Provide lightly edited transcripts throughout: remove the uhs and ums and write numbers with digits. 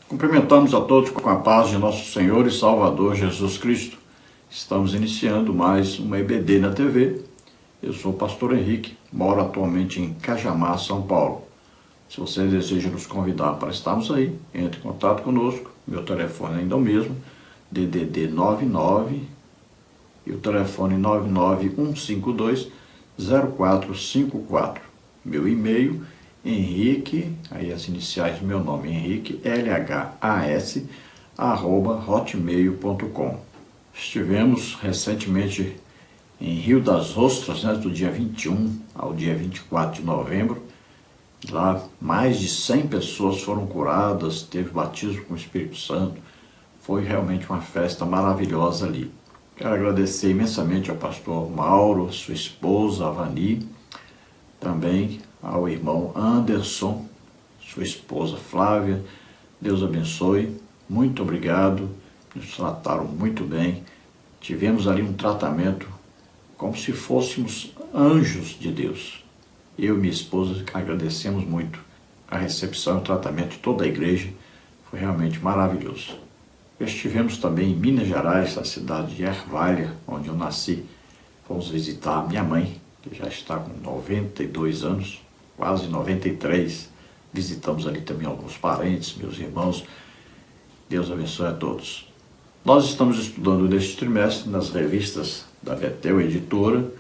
Cumprimentamos a todos com a paz de nosso Senhor e Salvador Jesus Cristo. Estamos iniciando mais uma EBD na TV. Eu sou o pastor Henrique, moro atualmente em Cajamar, São Paulo. Se você deseja nos convidar para estarmos aí, entre em contato conosco. Meu telefone ainda é o mesmo, DDD 99 e o telefone 991520454. Meu e-mail Henrique, aí as iniciais do meu nome, Henrique, LHAS, @hotmail.com. Estivemos recentemente em Rio das Ostras, do dia 21 ao dia 24 de novembro. Lá mais de 100 pessoas foram curadas, teve batismo com o Espírito Santo. Foi realmente uma festa maravilhosa ali. Quero agradecer imensamente ao pastor Mauro, sua esposa, a Vani, também ao irmão Anderson, sua esposa Flávia. Deus abençoe, muito obrigado, nos trataram muito bem. Tivemos ali um tratamento como se fôssemos anjos de Deus. Eu e minha esposa agradecemos muito a recepção e o tratamento de toda a igreja, foi realmente maravilhoso. Estivemos também em Minas Gerais, na cidade de Ervalha, onde eu nasci. Fomos visitar a minha mãe, que já está com 92 anos, quase 93. Visitamos ali também alguns parentes, meus irmãos. Deus abençoe a todos. Nós estamos estudando neste trimestre nas revistas da Betel Editora,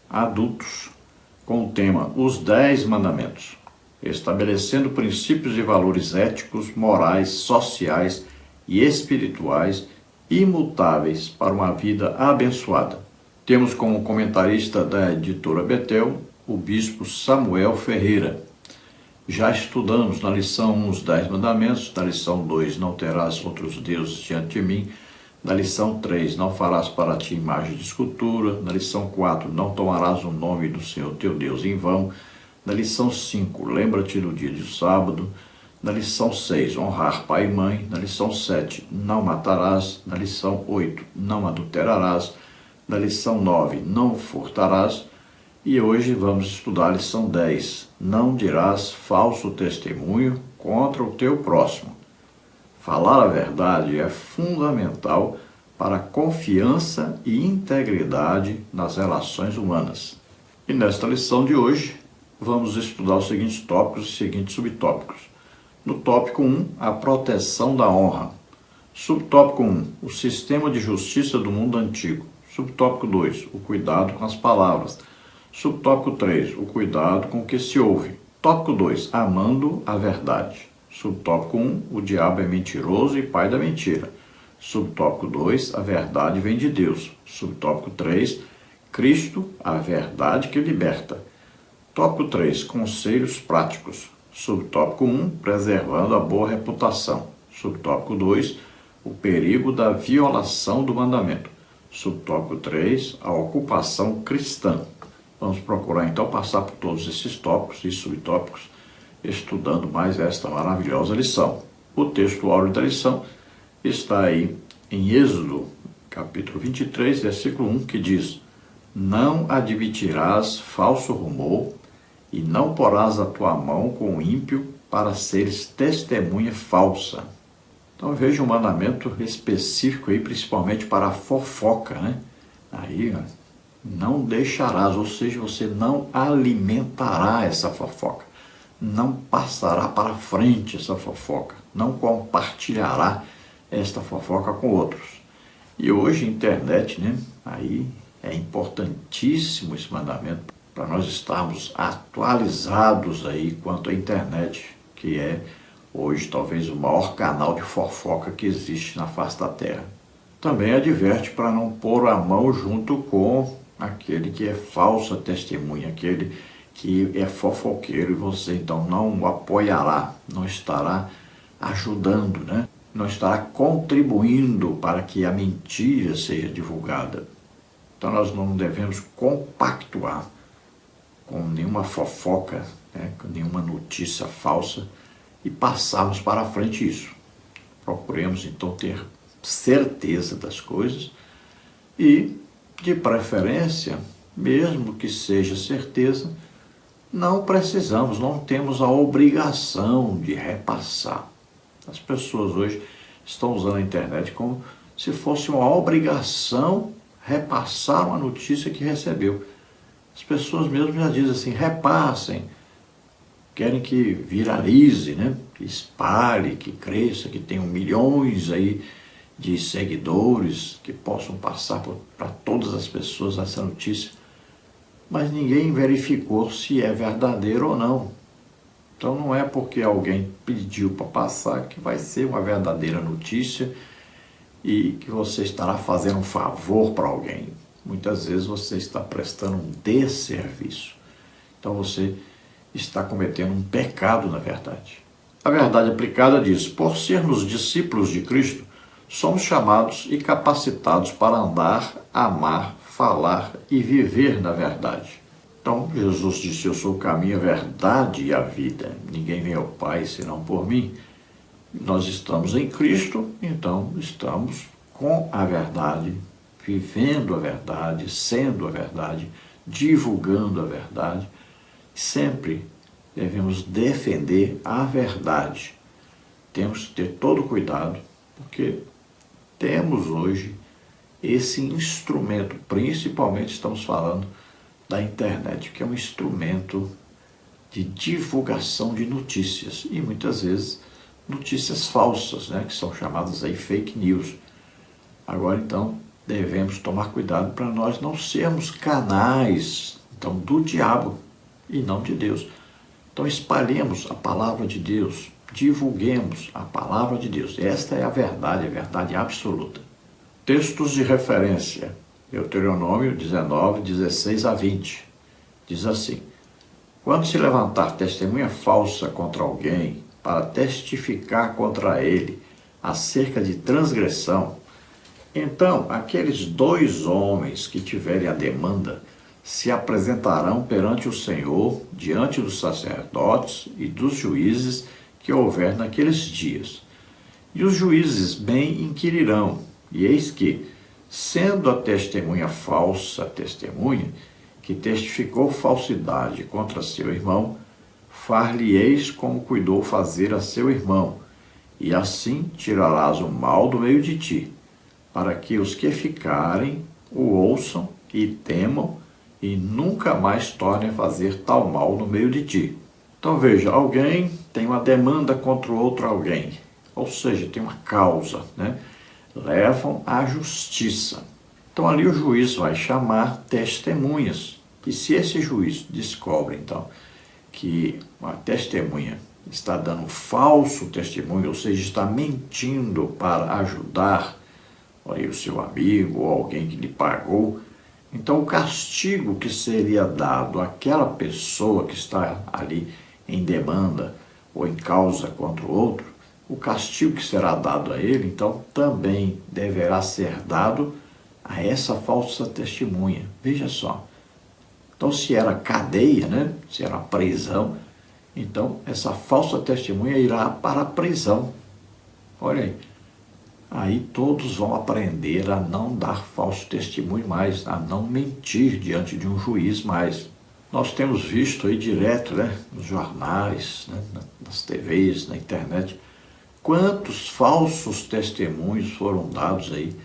adultos, com o tema Os 10 Mandamentos, estabelecendo princípios e valores éticos, morais, sociais e espirituais imutáveis para uma vida abençoada. Temos como comentarista da editora Betel o bispo Samuel Ferreira. Já estudamos na lição 1 os 10 mandamentos, na lição 2 não terás outros deuses diante de mim, na lição 3 não farás para ti imagem de escultura, na lição 4 não tomarás o nome do Senhor teu Deus em vão, na lição 5 lembra-te do dia de sábado, na lição 6 honrar pai e mãe, na lição 7 não matarás, na lição 8 não adulterarás, na lição 9 não furtarás, e hoje vamos estudar a lição 10, não dirás falso testemunho contra o teu próximo. Falar a verdade é fundamental para a confiança e integridade nas relações humanas. E nesta lição de hoje, vamos estudar os seguintes tópicos e seguintes subtópicos. No tópico 1, a proteção da honra. Subtópico 1, o sistema de justiça do mundo antigo. Subtópico 2, o cuidado com as palavras. Subtópico 3, o cuidado com o que se ouve. Tópico 2, amando a verdade. Subtópico 1, o diabo é mentiroso e pai da mentira. Subtópico 2, a verdade vem de Deus. Subtópico 3, Cristo, a verdade que liberta. Tópico 3, conselhos práticos. Subtópico 1, preservando a boa reputação. Subtópico 2, o perigo da violação do mandamento. Subtópico 3, a ocupação cristã. Vamos procurar então passar por todos esses tópicos e subtópicos, estudando mais esta maravilhosa lição. O texto áureo da lição está aí em Êxodo, capítulo 23, versículo 1, que diz: não admitirás falso rumor e não porás a tua mão com o ímpio para seres testemunha falsa. Então veja um mandamento específico aí, principalmente para a fofoca, Aí, não deixarás, ou seja, você não alimentará essa fofoca. Não passará para frente essa fofoca, não compartilhará esta fofoca com outros. E hoje, internet, aí é importantíssimo esse mandamento para nós estarmos atualizados aí quanto à internet, que é hoje talvez o maior canal de fofoca que existe na face da terra. Também adverte para não pôr a mão junto com aquele que é falsa testemunha, aquele que é fofoqueiro, e você então não o apoiará, não estará ajudando, não estará contribuindo para que a mentira seja divulgada. Então nós não devemos compactuar com nenhuma fofoca, com nenhuma notícia falsa e passarmos para frente isso. Procuremos então ter certeza das coisas e, de preferência, mesmo que seja certeza, não precisamos, não temos a obrigação de repassar. As pessoas hoje estão usando a internet como se fosse uma obrigação repassar uma notícia que recebeu. As pessoas mesmo já dizem assim, repassem, querem que viralize, né? Que espalhe, que cresça, que tenham milhões aí de seguidores, que possam passar para todas as pessoas essa notícia. Mas ninguém verificou se é verdadeiro ou não. Então não é porque alguém pediu para passar que vai ser uma verdadeira notícia e que você estará fazendo um favor para alguém. Muitas vezes você está prestando um desserviço. Então você está cometendo um pecado, na verdade. A verdade aplicada diz: por sermos discípulos de Cristo, somos chamados e capacitados para andar, amar, falar e viver na verdade. Então Jesus disse: eu sou o caminho, a verdade e a vida. Ninguém vem ao Pai senão por mim. Nós estamos em Cristo, então estamos com a verdade, vivendo a verdade, sendo a verdade, divulgando a verdade. Sempre devemos defender a verdade. Temos que ter todo cuidado, porque temos hoje esse instrumento, principalmente estamos falando da internet, que é um instrumento de divulgação de notícias, e muitas vezes notícias falsas, né, que são chamadas aí fake news. Agora, então, devemos tomar cuidado para nós não sermos canais, então, do diabo e não de Deus. Então, espalhemos a palavra de Deus, divulguemos a palavra de Deus. Esta é a verdade absoluta. Textos de referência. Deuteronômio 19, 16 a 20. Diz assim: quando se levantar testemunha falsa contra alguém, para testificar contra ele acerca de transgressão, então aqueles 2 homens que tiverem a demanda se apresentarão perante o Senhor, diante dos sacerdotes e dos juízes que houver naqueles dias. E os juízes bem inquirirão, e eis que, sendo a testemunha falsa testemunha, que testificou falsidade contra seu irmão, far-lhe-eis como cuidou fazer a seu irmão, e assim tirarás o mal do meio de ti, para que os que ficarem o ouçam e temam, e nunca mais tornem a fazer tal mal no meio de ti. Então veja, alguém tem uma demanda contra o outro alguém, ou seja, tem uma causa, né? Levam à justiça. Então ali o juiz vai chamar testemunhas, e se esse juiz descobre, então, que uma testemunha está dando falso testemunho, ou seja, está mentindo para ajudar aí, o seu amigo ou alguém que lhe pagou, então o castigo que seria dado àquela pessoa que está ali em demanda ou em causa contra o outro, o castigo que será dado a ele, então, também deverá ser dado a essa falsa testemunha. Veja só. Então, se era cadeia, né? Se era prisão, então essa falsa testemunha irá para a prisão. Olha aí. Aí todos vão aprender a não dar falso testemunho mais, a não mentir diante de um juiz mais. Nós temos visto aí direto, né? Nos jornais, né? Nas TVs, na internet, quantos falsos testemunhos foram dados aí,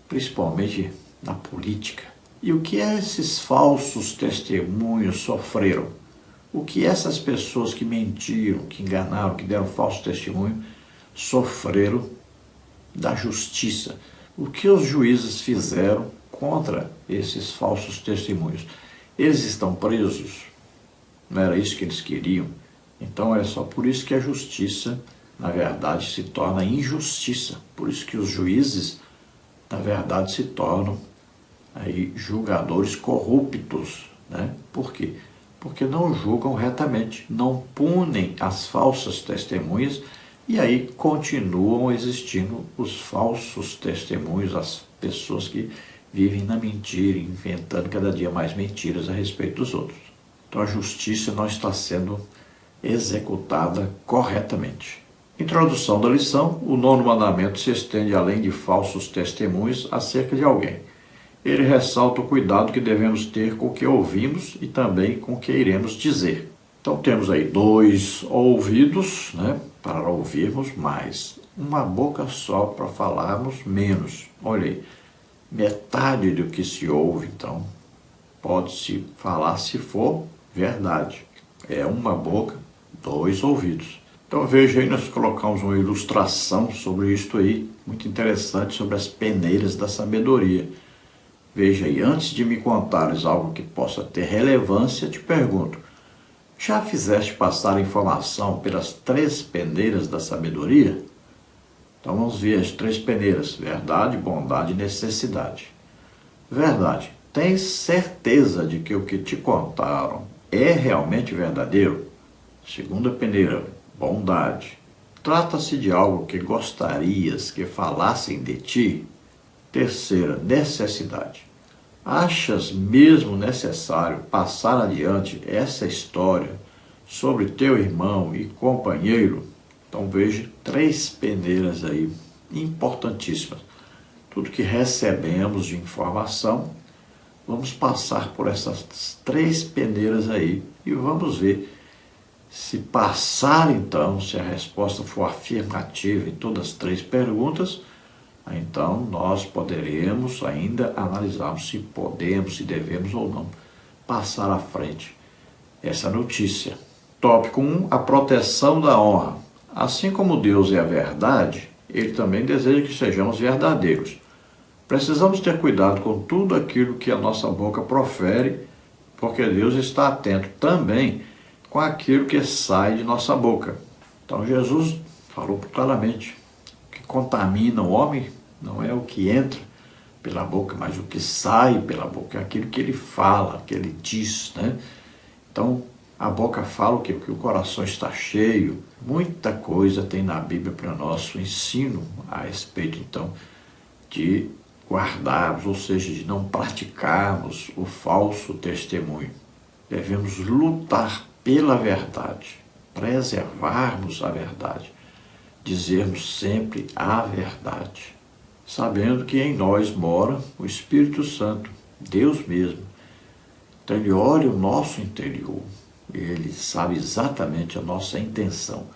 principalmente na política. E o que esses falsos testemunhos sofreram? O que essas pessoas que mentiram, que enganaram, que deram falso testemunho, sofreram da justiça? O que os juízes fizeram contra esses falsos testemunhos? Eles estão presos? Não era isso que eles queriam? Então é só por isso que a justiça, na verdade, se torna injustiça. Por isso que os juízes, na verdade, se tornam aí julgadores corruptos, né? Por quê? Porque não julgam retamente, não punem as falsas testemunhas, e aí continuam existindo os falsos testemunhos, as pessoas que vivem na mentira, inventando cada dia mais mentiras a respeito dos outros. Então a justiça não está sendo executada corretamente. Introdução da lição: o 9º mandamento se estende além de falsos testemunhos acerca de alguém. Ele ressalta o cuidado que devemos ter com o que ouvimos e também com o que iremos dizer. Então temos aí 2 ouvidos, né? para ouvirmos mais, uma boca só para falarmos menos. Olha aí, metade do que se ouve, então, pode-se falar se for verdade. É uma boca, dois ouvidos. Então veja aí, nós colocamos uma ilustração sobre isto aí, muito interessante, sobre as peneiras da sabedoria. Veja aí, antes de me contares algo que possa ter relevância, te pergunto, já fizeste passar a informação pelas 3 peneiras da sabedoria? Então vamos ver as 3 peneiras, verdade, bondade e necessidade. Verdade, tens certeza de que o que te contaram é realmente verdadeiro? Segunda peneira, bondade. Trata-se de algo que gostarias que falassem de ti? Terceira, necessidade. Achas mesmo necessário passar adiante essa história sobre teu irmão e companheiro? Então veja 3 peneiras aí importantíssimas. Tudo que recebemos de informação, vamos passar por essas 3 peneiras aí e vamos ver se passar então, se a resposta for afirmativa em todas as 3 perguntas, então nós poderemos ainda analisarmos se podemos, se devemos ou não passar à frente essa notícia. Tópico 1, a proteção da honra. Assim como Deus é a verdade, Ele também deseja que sejamos verdadeiros. Precisamos ter cuidado com tudo aquilo que a nossa boca profere, porque Deus está atento também com aquilo que sai de nossa boca. Então Jesus falou claramente, o que contamina o homem não é o que entra pela boca, mas o que sai pela boca, é aquilo que ele fala, que ele diz, né? Então, a boca fala o quê? O que o coração está cheio. Muita coisa tem na Bíblia para nosso ensino a respeito, então, de guardarmos, ou seja, de não praticarmos o falso testemunho. Devemos lutar pela verdade, preservarmos a verdade, dizermos sempre a verdade, sabendo que em nós mora o Espírito Santo, Deus mesmo. Então Ele olha o nosso interior, Ele sabe exatamente a nossa intenção.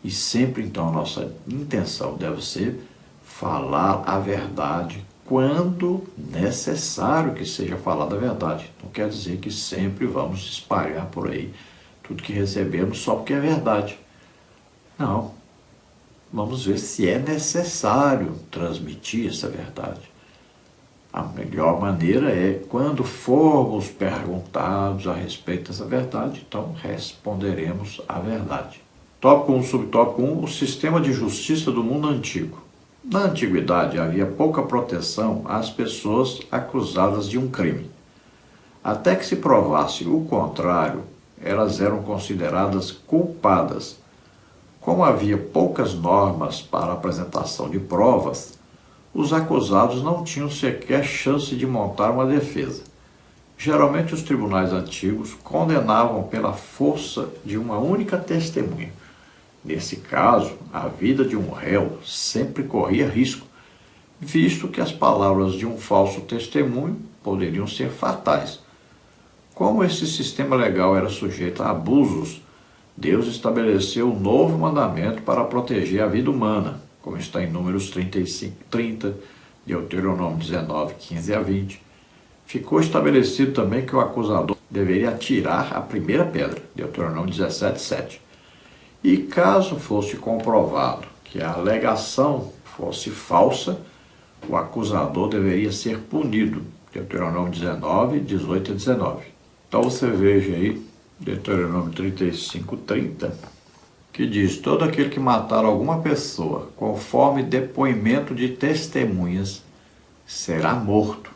E sempre então a nossa intenção deve ser falar a verdade quando necessário que seja falada a verdade. Não quer dizer que sempre vamos espalhar por aí tudo que recebemos só porque é verdade. Não. Vamos ver se é necessário transmitir essa verdade. A melhor maneira é, quando formos perguntados a respeito dessa verdade, então responderemos a verdade. Tópico 1, subtópico 1, o sistema de justiça do mundo antigo. Na antiguidade havia pouca proteção às pessoas acusadas de um crime. Até que se provasse o contrário, elas eram consideradas culpadas. Como havia poucas normas para a apresentação de provas, os acusados não tinham sequer chance de montar uma defesa. Geralmente os tribunais antigos condenavam pela força de uma única testemunha. Nesse caso, a vida de um réu sempre corria risco, visto que as palavras de um falso testemunho poderiam ser fatais. Como esse sistema legal era sujeito a abusos, Deus estabeleceu um novo mandamento para proteger a vida humana, como está em Números 35:30, Deuteronômio 19:15 a 20. Ficou estabelecido também que o acusador deveria atirar a primeira pedra, Deuteronômio 17:7. E caso fosse comprovado que a alegação fosse falsa, o acusador deveria ser punido, Deuteronômio 19:18 a 19. Então você veja aí, Deuteronômio 35:30, que diz: todo aquele que matar alguma pessoa conforme depoimento de testemunhas será morto,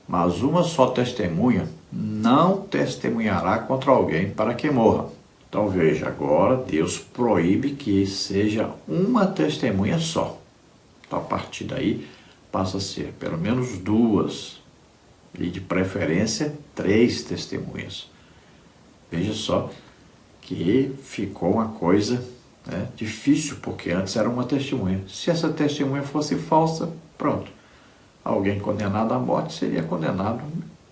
mas uma só testemunha não testemunhará contra alguém para que morra. Então veja, agora Deus proíbe que seja uma testemunha só. Então a partir daí passa a ser pelo menos 2 e de preferência 3 testemunhas. Veja só que ficou uma coisa, né, difícil, porque antes era uma testemunha. Se essa testemunha fosse falsa, pronto. Alguém condenado à morte seria condenado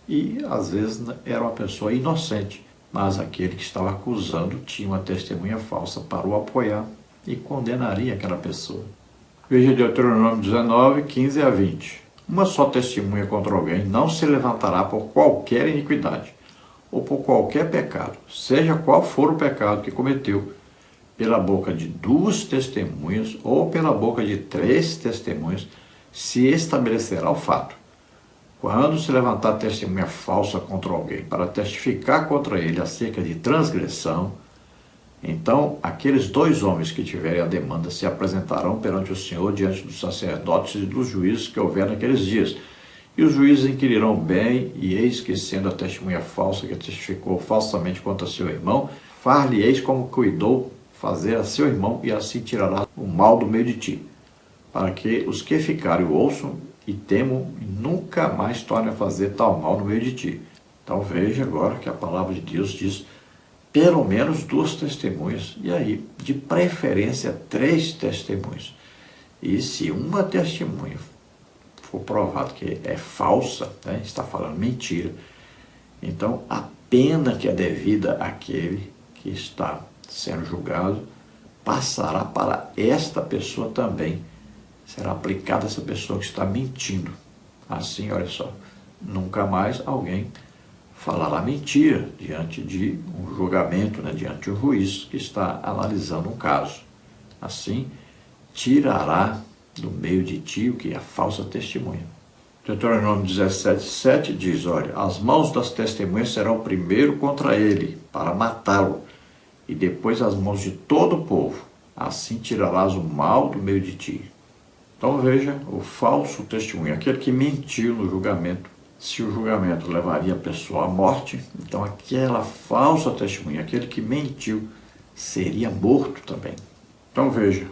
e às vezes era uma pessoa inocente, mas aquele que estava acusando tinha uma testemunha falsa para o apoiar. e condenaria aquela pessoa. Veja Deuteronômio 19, 15 a 20. Uma só testemunha contra alguém não se levantará por qualquer iniquidade ou por qualquer pecado, seja qual for o pecado que cometeu, pela boca de 2 testemunhas ou pela boca de 3 testemunhas, se estabelecerá o fato. Quando se levantar testemunha falsa contra alguém para testificar contra ele acerca de transgressão, então aqueles 2 homens que tiverem a demanda se apresentarão perante o Senhor diante dos sacerdotes e dos juízes que houver naqueles dias. E os juízes inquirirão bem, e eis que, sendo a testemunha falsa que testificou falsamente contra seu irmão, far-lhe-eis como cuidou fazer a seu irmão, e assim tirará o mal do meio de ti, para que os que ficarem o ouçam e temam, e nunca mais tornem a fazer tal mal no meio de ti. Então veja agora que a palavra de Deus diz pelo menos 2 testemunhas, e aí, de preferência, 3 testemunhas. E se uma testemunha for provado que é falsa, né, está falando mentira, então a pena que é devida àquele que está sendo julgado passará para esta pessoa também. Será aplicada a essa pessoa que está mentindo. Assim, olha só, nunca mais alguém falará mentira diante de um julgamento, né, diante de um juiz que está analisando um caso. Assim, tirará do meio de ti o que é falsa testemunha. Deuteronômio 17, 7 diz, olha, as mãos das testemunhas serão primeiro contra ele, para matá-lo, e depois as mãos de todo o povo. Assim tirarás o mal do meio de ti. Então veja, o falso testemunho, aquele que mentiu no julgamento. Se o julgamento levaria a pessoa à morte, então aquela falsa testemunha, aquele que mentiu, seria morto também. Então veja,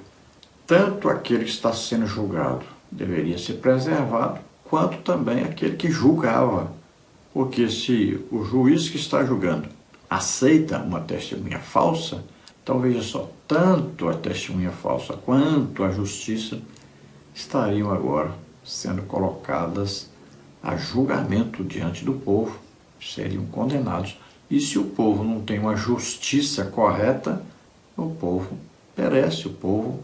tanto aquele que está sendo julgado deveria ser preservado, quanto também aquele que julgava. Porque se o juiz que está julgando aceita uma testemunha falsa, então veja só, tanto a testemunha falsa quanto a justiça estariam agora sendo colocadas a julgamento diante do povo, seriam condenados. E se o povo não tem uma justiça correta, o povo perece, o povo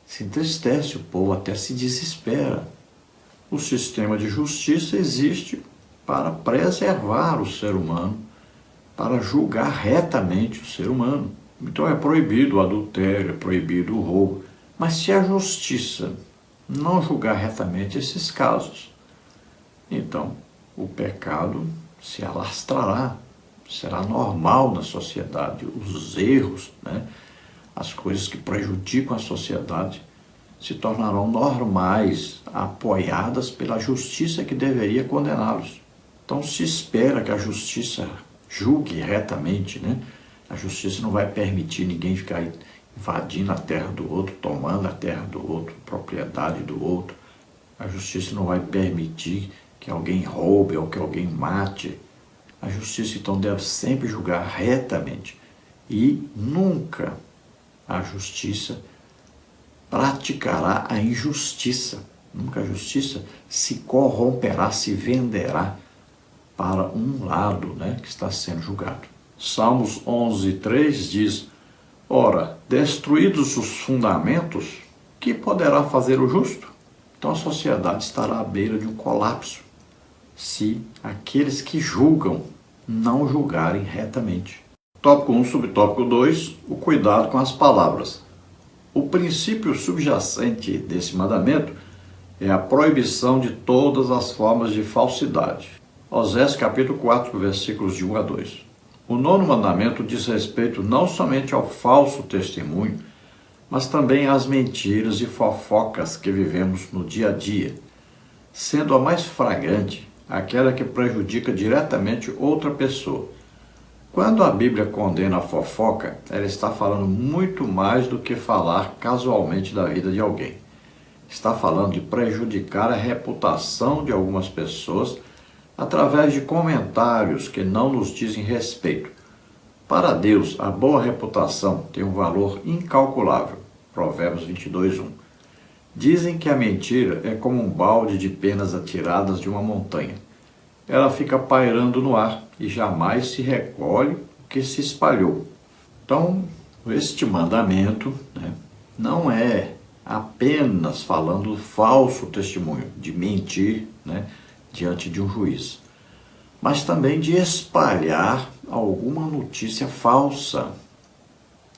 se entristece, o povo até se desespera. O sistema de justiça existe para preservar o ser humano, para julgar retamente o ser humano. Então é proibido o adultério, é proibido o roubo. Mas se a justiça não julgar retamente esses casos, então o pecado se alastrará, será normal na sociedade. Os erros, né, as coisas que prejudicam a sociedade se tornarão normais, apoiadas pela justiça que deveria condená-los. Então se espera que a justiça julgue retamente, né? A justiça não vai permitir ninguém ficar invadindo a terra do outro, tomando a terra do outro, propriedade do outro. A justiça não vai permitir que alguém roube ou que alguém mate. A justiça, então, deve sempre julgar retamente. E nunca a justiça praticará a injustiça. Nunca a justiça se corromperá, se venderá para um lado, né, que está sendo julgado. Salmos 11, 3 diz, ora, destruídos os fundamentos, que poderá fazer o justo? Então a sociedade estará à beira de um colapso, se aqueles que julgam não julgarem retamente. Tópico 1, subtópico 2, o cuidado com as palavras. O princípio subjacente desse mandamento é a proibição de todas as formas de falsidade. Osés capítulo 4, versículos de 1 a 2. O 9º mandamento diz respeito não somente ao falso testemunho, mas também às mentiras e fofocas que vivemos no dia a dia, sendo a mais flagrante aquela que prejudica diretamente outra pessoa. Quando a Bíblia condena a fofoca, ela está falando muito mais do que falar casualmente da vida de alguém. Está falando de prejudicar a reputação de algumas pessoas através de comentários que não nos dizem respeito. Para Deus, a boa reputação tem um valor incalculável. Provérbios 22, 1. Dizem que a mentira é como um balde de penas atiradas de uma montanha. Ela fica pairando no ar e jamais se recolhe o que se espalhou. Então, este mandamento, né, não é apenas falando falso testemunho, de mentir, né, diante de um juiz, mas também de espalhar alguma notícia falsa.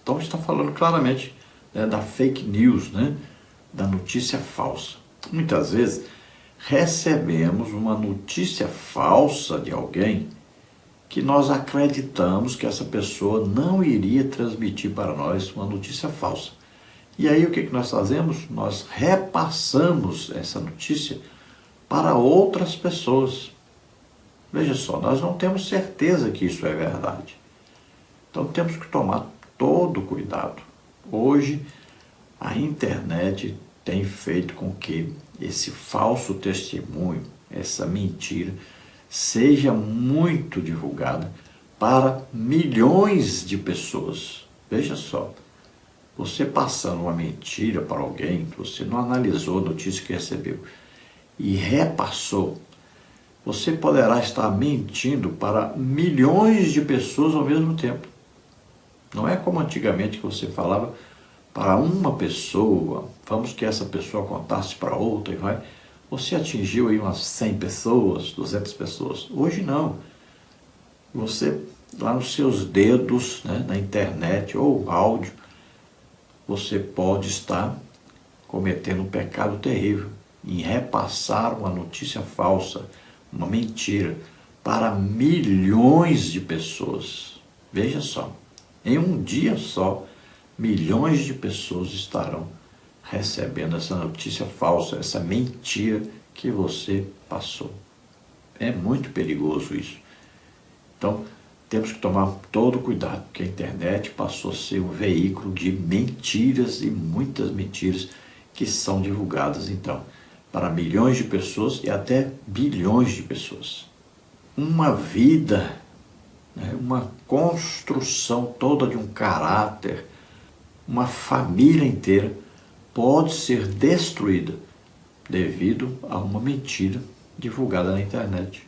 Então está falando claramente, né, da fake news, né, da notícia falsa. Muitas vezes recebemos uma notícia falsa de alguém que nós acreditamos que essa pessoa não iria transmitir para nós uma notícia falsa. E aí o que nós fazemos? Nós repassamos essa notícia para outras pessoas. Veja só, nós não temos certeza que isso é verdade. Então temos que tomar todo cuidado. Hoje a internet tem feito com que esse falso testemunho, essa mentira, seja muito divulgada para milhões de pessoas. Veja só, você passando uma mentira para alguém, você não analisou a notícia que recebeu e repassou, você poderá estar mentindo para milhões de pessoas ao mesmo tempo. Não é como antigamente que você falava para uma pessoa, vamos que essa pessoa contasse para outra e vai. Você atingiu aí umas 100 pessoas, 200 pessoas. Hoje não. Você, lá nos seus dedos, né, na internet ou áudio, você pode estar cometendo um pecado terrível em repassar uma notícia falsa, uma mentira, para milhões de pessoas. Veja só, em um dia só, milhões de pessoas estarão recebendo essa notícia falsa, essa mentira que você passou. É muito perigoso isso. Então, temos que tomar todo cuidado, porque a internet passou a ser um veículo de mentiras e muitas mentiras que são divulgadas, então, para milhões de pessoas e até bilhões de pessoas. Uma vida, né, uma construção toda de um caráter, uma família inteira pode ser destruída devido a uma mentira divulgada na internet.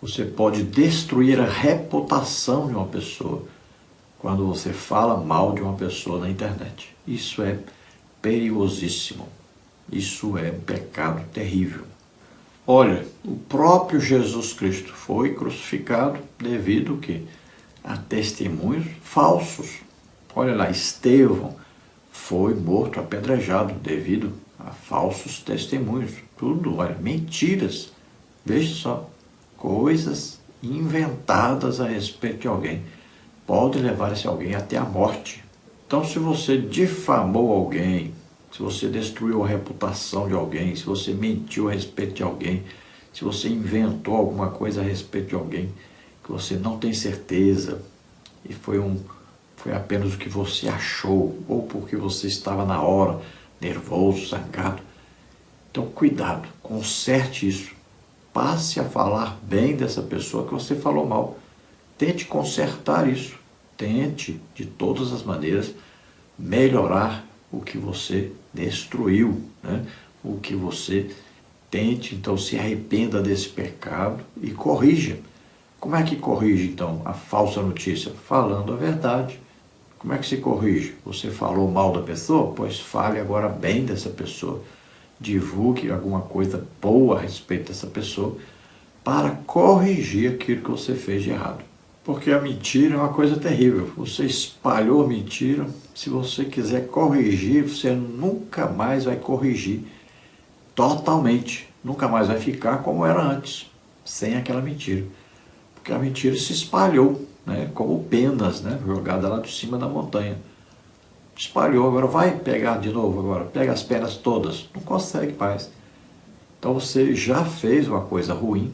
Você pode destruir a reputação de uma pessoa quando você fala mal de uma pessoa na internet. Isso é perigosíssimo. Isso é um pecado terrível. Olha, o próprio Jesus Cristo foi crucificado devido a testemunhos falsos. Olha lá, Estevão foi morto apedrejado devido a falsos testemunhos. Tudo, olha, mentiras. Veja só, coisas inventadas a respeito de alguém. Pode levar esse alguém até a morte. Então, se você difamou alguém, se você destruiu a reputação de alguém, se você mentiu a respeito de alguém, se você inventou alguma coisa a respeito de alguém que você não tem certeza e foi apenas o que você achou ou porque você estava na hora nervoso, zangado. Então, cuidado, conserte isso. Passe a falar bem dessa pessoa que você falou mal. Tente consertar isso. Tente, de todas as maneiras, melhorar o que você destruiu, né? O que você tente, então, se arrependa desse pecado e corrija. Como é que corrige, então, a falsa notícia? Falando a verdade. Como é que se corrige? Você falou mal da pessoa? Pois fale agora bem dessa pessoa. Divulgue alguma coisa boa a respeito dessa pessoa para corrigir aquilo que você fez de errado. Porque a mentira é uma coisa terrível. Você espalhou a mentira. Se você quiser corrigir, você nunca mais vai corrigir totalmente. Nunca mais vai ficar como era antes, sem aquela mentira. Porque a mentira se espalhou, né, como penas, né, jogada lá de cima da montanha. Espalhou, agora vai pegar de novo, agora pega as penas todas. Não consegue mais. Então você já fez uma coisa ruim,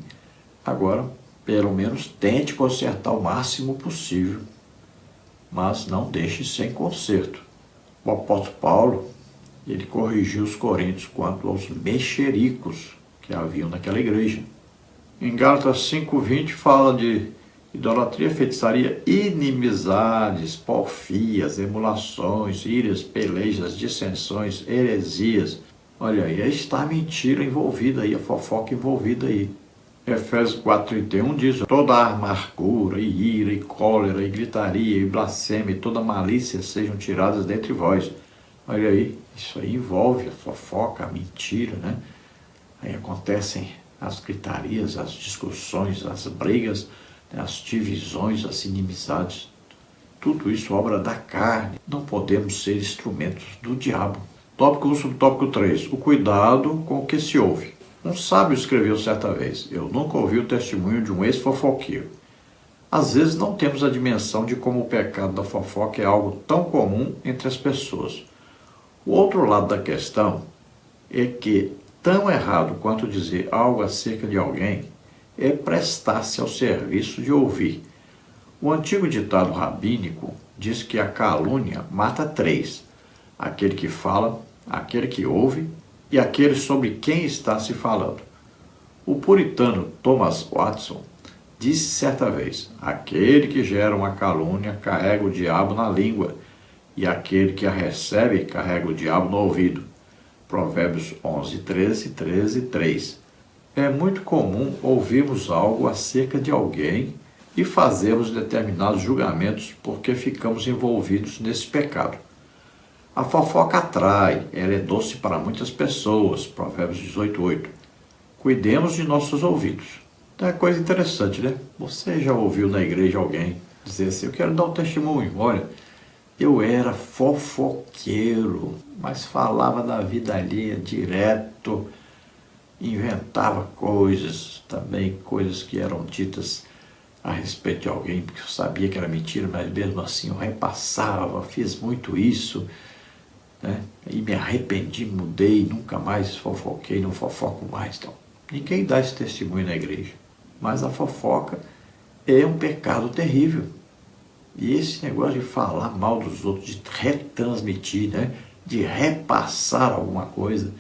agora pelo menos tente consertar o máximo possível, mas não deixe sem conserto. O apóstolo Paulo, ele corrigiu os coríntios quanto aos mexericos que haviam naquela igreja. Em Gálatas 5:20 fala de idolatria, feitiçaria, inimizades, porfias, emulações, iras, pelejas, dissensões, heresias. Olha aí está a mentira envolvida aí, a fofoca envolvida aí. Efésios 4:31 diz: toda a amargura, e ira, e cólera, e gritaria, e blasfêmia, e toda malícia sejam tiradas dentre vós, Olha aí, isso aí envolve a fofoca, a mentira, né? Aí acontecem as gritarias, as discussões, as brigas, né? As divisões, as inimizades. Tudo isso obra da carne. Não podemos ser instrumentos do diabo. Tópico 1, subtópico 3. O cuidado com o que se ouve. Um sábio escreveu certa vez: eu nunca ouvi o testemunho de um ex-fofoqueiro. Às vezes não temos a dimensão de como o pecado da fofoca é algo tão comum entre as pessoas. O outro lado da questão é que, tão errado quanto dizer algo acerca de alguém, é prestar-se ao serviço de ouvir. O antigo ditado rabínico diz que a calúnia mata três: aquele que fala, aquele que ouve e aquele sobre quem está se falando. O puritano Thomas Watson disse certa vez: aquele que gera uma calúnia carrega o diabo na língua, e aquele que a recebe carrega o diabo no ouvido. Provérbios 11, 13, 13, 3. É muito comum ouvirmos algo acerca de alguém e fazermos determinados julgamentos porque ficamos envolvidos nesse pecado. A fofoca atrai, ela é doce para muitas pessoas. Provérbios 18, 8. Cuidemos de nossos ouvidos. Então é coisa interessante, né? Você já ouviu na igreja alguém dizer assim: eu quero dar um testemunho, olha, eu era fofoqueiro, mas falava da vida alheia direto, inventava coisas, também coisas que eram ditas a respeito de alguém, porque eu sabia que era mentira, mas mesmo assim eu repassava, fiz muito isso, né? E me arrependi, mudei, nunca mais fofoquei, não fofoco mais. Então, ninguém dá esse testemunho na igreja, mas a fofoca é um pecado terrível. E esse negócio de falar mal dos outros, de retransmitir, né? De repassar alguma coisa,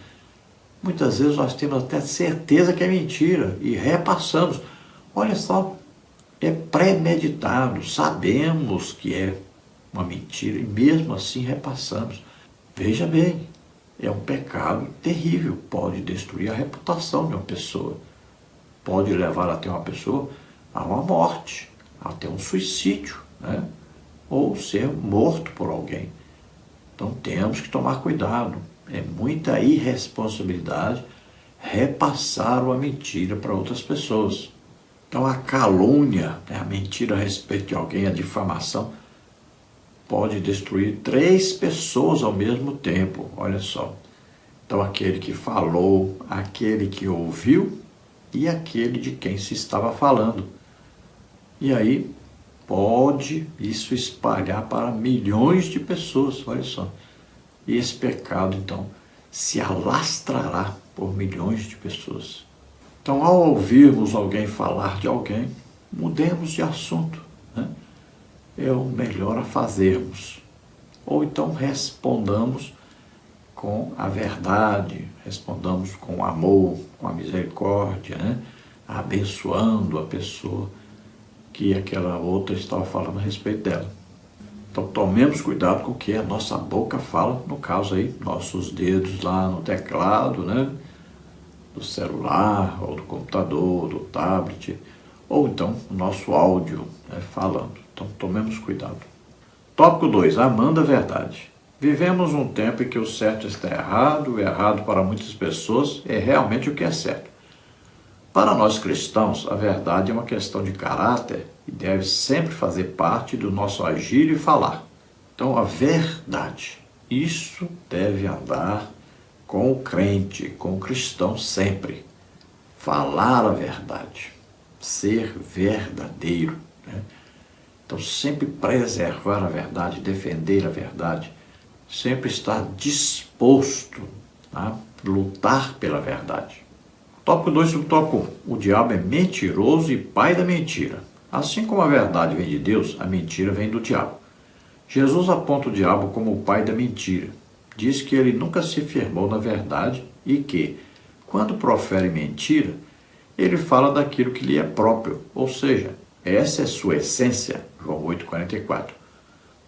muitas vezes nós temos até certeza que é mentira e repassamos. Olha só, é premeditado, sabemos que é uma mentira e mesmo assim repassamos. Veja bem, é um pecado terrível, pode destruir a reputação de uma pessoa, pode levar até uma pessoa a uma morte, até um suicídio, né? Ou ser morto por alguém. Então temos que tomar cuidado, é muita irresponsabilidade repassar uma mentira para outras pessoas. Então a calúnia, né, a mentira a respeito de alguém, a difamação, pode destruir 3 pessoas ao mesmo tempo, olha só. Então aquele que falou, aquele que ouviu e aquele de quem se estava falando. E aí pode isso espalhar para milhões de pessoas, olha só. E esse pecado então se alastrará por milhões de pessoas. Então, ao ouvirmos alguém falar de alguém, mudemos de assunto, né? É o melhor a fazermos. Ou então respondamos com a verdade, respondamos com amor, com a misericórdia, né? Abençoando a pessoa que aquela outra estava falando a respeito dela. Então, tomemos cuidado com o que a nossa boca fala, no caso aí, nossos dedos lá no teclado, né? Do celular, ou do computador, do tablet, ou então o nosso áudio, né, falando. Então, tomemos cuidado. Tópico 2. Amando a verdade. Vivemos um tempo em que o certo está errado, o errado para muitas pessoas é realmente o que é certo. Para nós cristãos, a verdade é uma questão de caráter e deve sempre fazer parte do nosso agir e falar. Então, a verdade, isso deve andar com o crente, com o cristão sempre. Falar a verdade, ser verdadeiro, né? Então, sempre preservar a verdade, defender a verdade, sempre estar disposto a lutar pela verdade. Tópico 2, subtópico 1. O diabo é mentiroso e pai da mentira. Assim como a verdade vem de Deus, a mentira vem do diabo. Jesus aponta o diabo como o pai da mentira. Diz que ele nunca se firmou na verdade e que, quando profere mentira, ele fala daquilo que lhe é próprio, ou seja, essa é sua essência. João 8,44.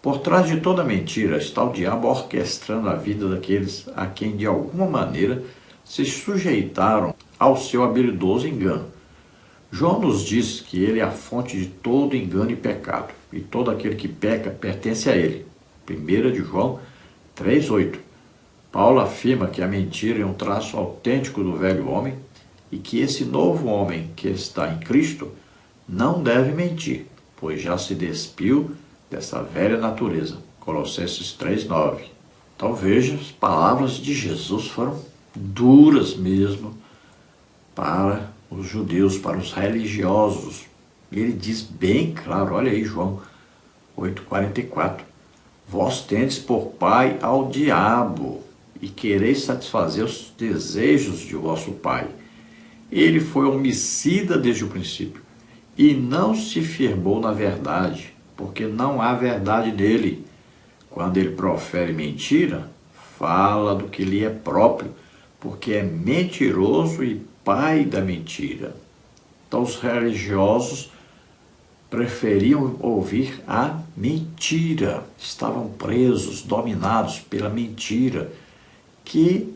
Por trás de toda mentira está o diabo orquestrando a vida daqueles a quem de alguma maneira se sujeitaram ao seu habilidoso engano. João nos diz que ele é a fonte de todo engano e pecado, e todo aquele que peca pertence a ele. 1 de João 3,8. Paulo afirma que a mentira é um traço autêntico do velho homem e que esse novo homem que está em Cristo não deve mentir, pois já se despiu dessa velha natureza. Colossenses 3:9. Então veja, as palavras de Jesus foram duras mesmo para os judeus, para os religiosos. E ele diz bem claro, olha aí João 8:44. Vós tendes por pai ao diabo e quereis satisfazer os desejos de vosso pai. Ele foi homicida desde o princípio e não se firmou na verdade, porque não há verdade nele. Quando ele profere mentira, fala do que lhe é próprio, porque é mentiroso e pai da mentira. Então os religiosos preferiam ouvir a mentira, estavam presos, dominados pela mentira, que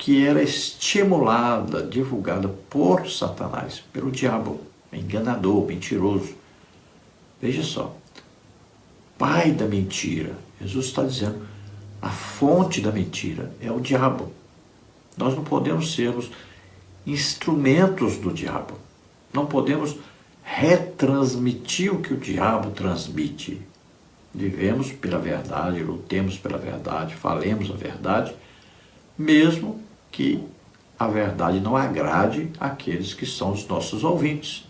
era estimulada, divulgada por Satanás, pelo diabo, enganador, mentiroso. Veja só, pai da mentira. Jesus está dizendo, a fonte da mentira é o diabo. Nós não podemos sermos instrumentos do diabo. Não podemos retransmitir o que o diabo transmite. Vivemos pela verdade, lutemos pela verdade, falemos a verdade, mesmo que a verdade não agrade aqueles que são os nossos ouvintes.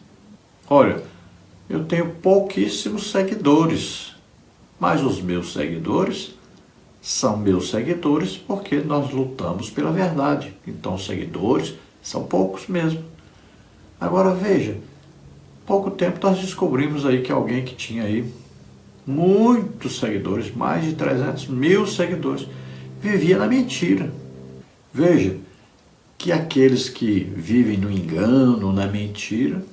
Olha, eu tenho pouquíssimos seguidores, mas os meus seguidores são meus seguidores porque nós lutamos pela verdade. Então os seguidores são poucos mesmo. Agora veja, pouco tempo nós descobrimos aí que alguém que tinha aí muitos seguidores, mais de 300 mil seguidores, vivia na mentira. Veja que aqueles que vivem no engano, na mentira,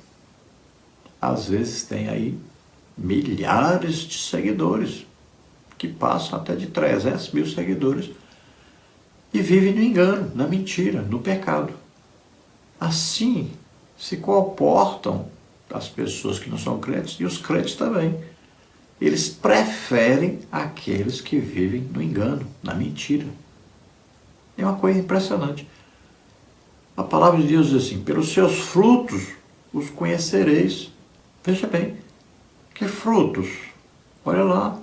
às vezes têm aí milhares de seguidores, que passam até de 300 mil seguidores, e vivem no engano, na mentira, no pecado. Assim se comportam as pessoas que não são crentes e os crentes também. Eles preferem aqueles que vivem no engano, na mentira. É uma coisa impressionante. A palavra de Deus diz assim, pelos seus frutos os conhecereis. Veja bem, que frutos? Olha lá,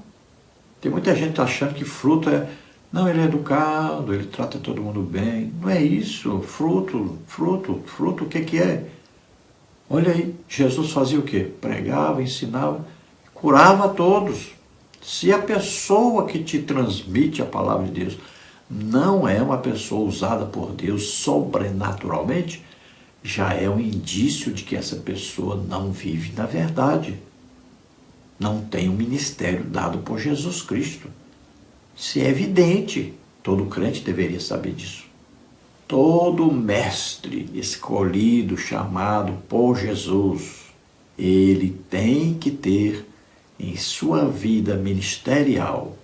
tem muita gente achando que fruto é, não, ele é educado, ele trata todo mundo bem. Não é isso, fruto, o que é? Olha aí, Jesus fazia o quê? Pregava, ensinava, curava a todos. Se a pessoa que te transmite a palavra de Deus não é uma pessoa usada por Deus sobrenaturalmente, já é um indício de que essa pessoa não vive na verdade. Não tem um ministério dado por Jesus Cristo. Isso é evidente, todo crente deveria saber disso. Todo mestre escolhido, chamado por Jesus, ele tem que ter em sua vida ministerial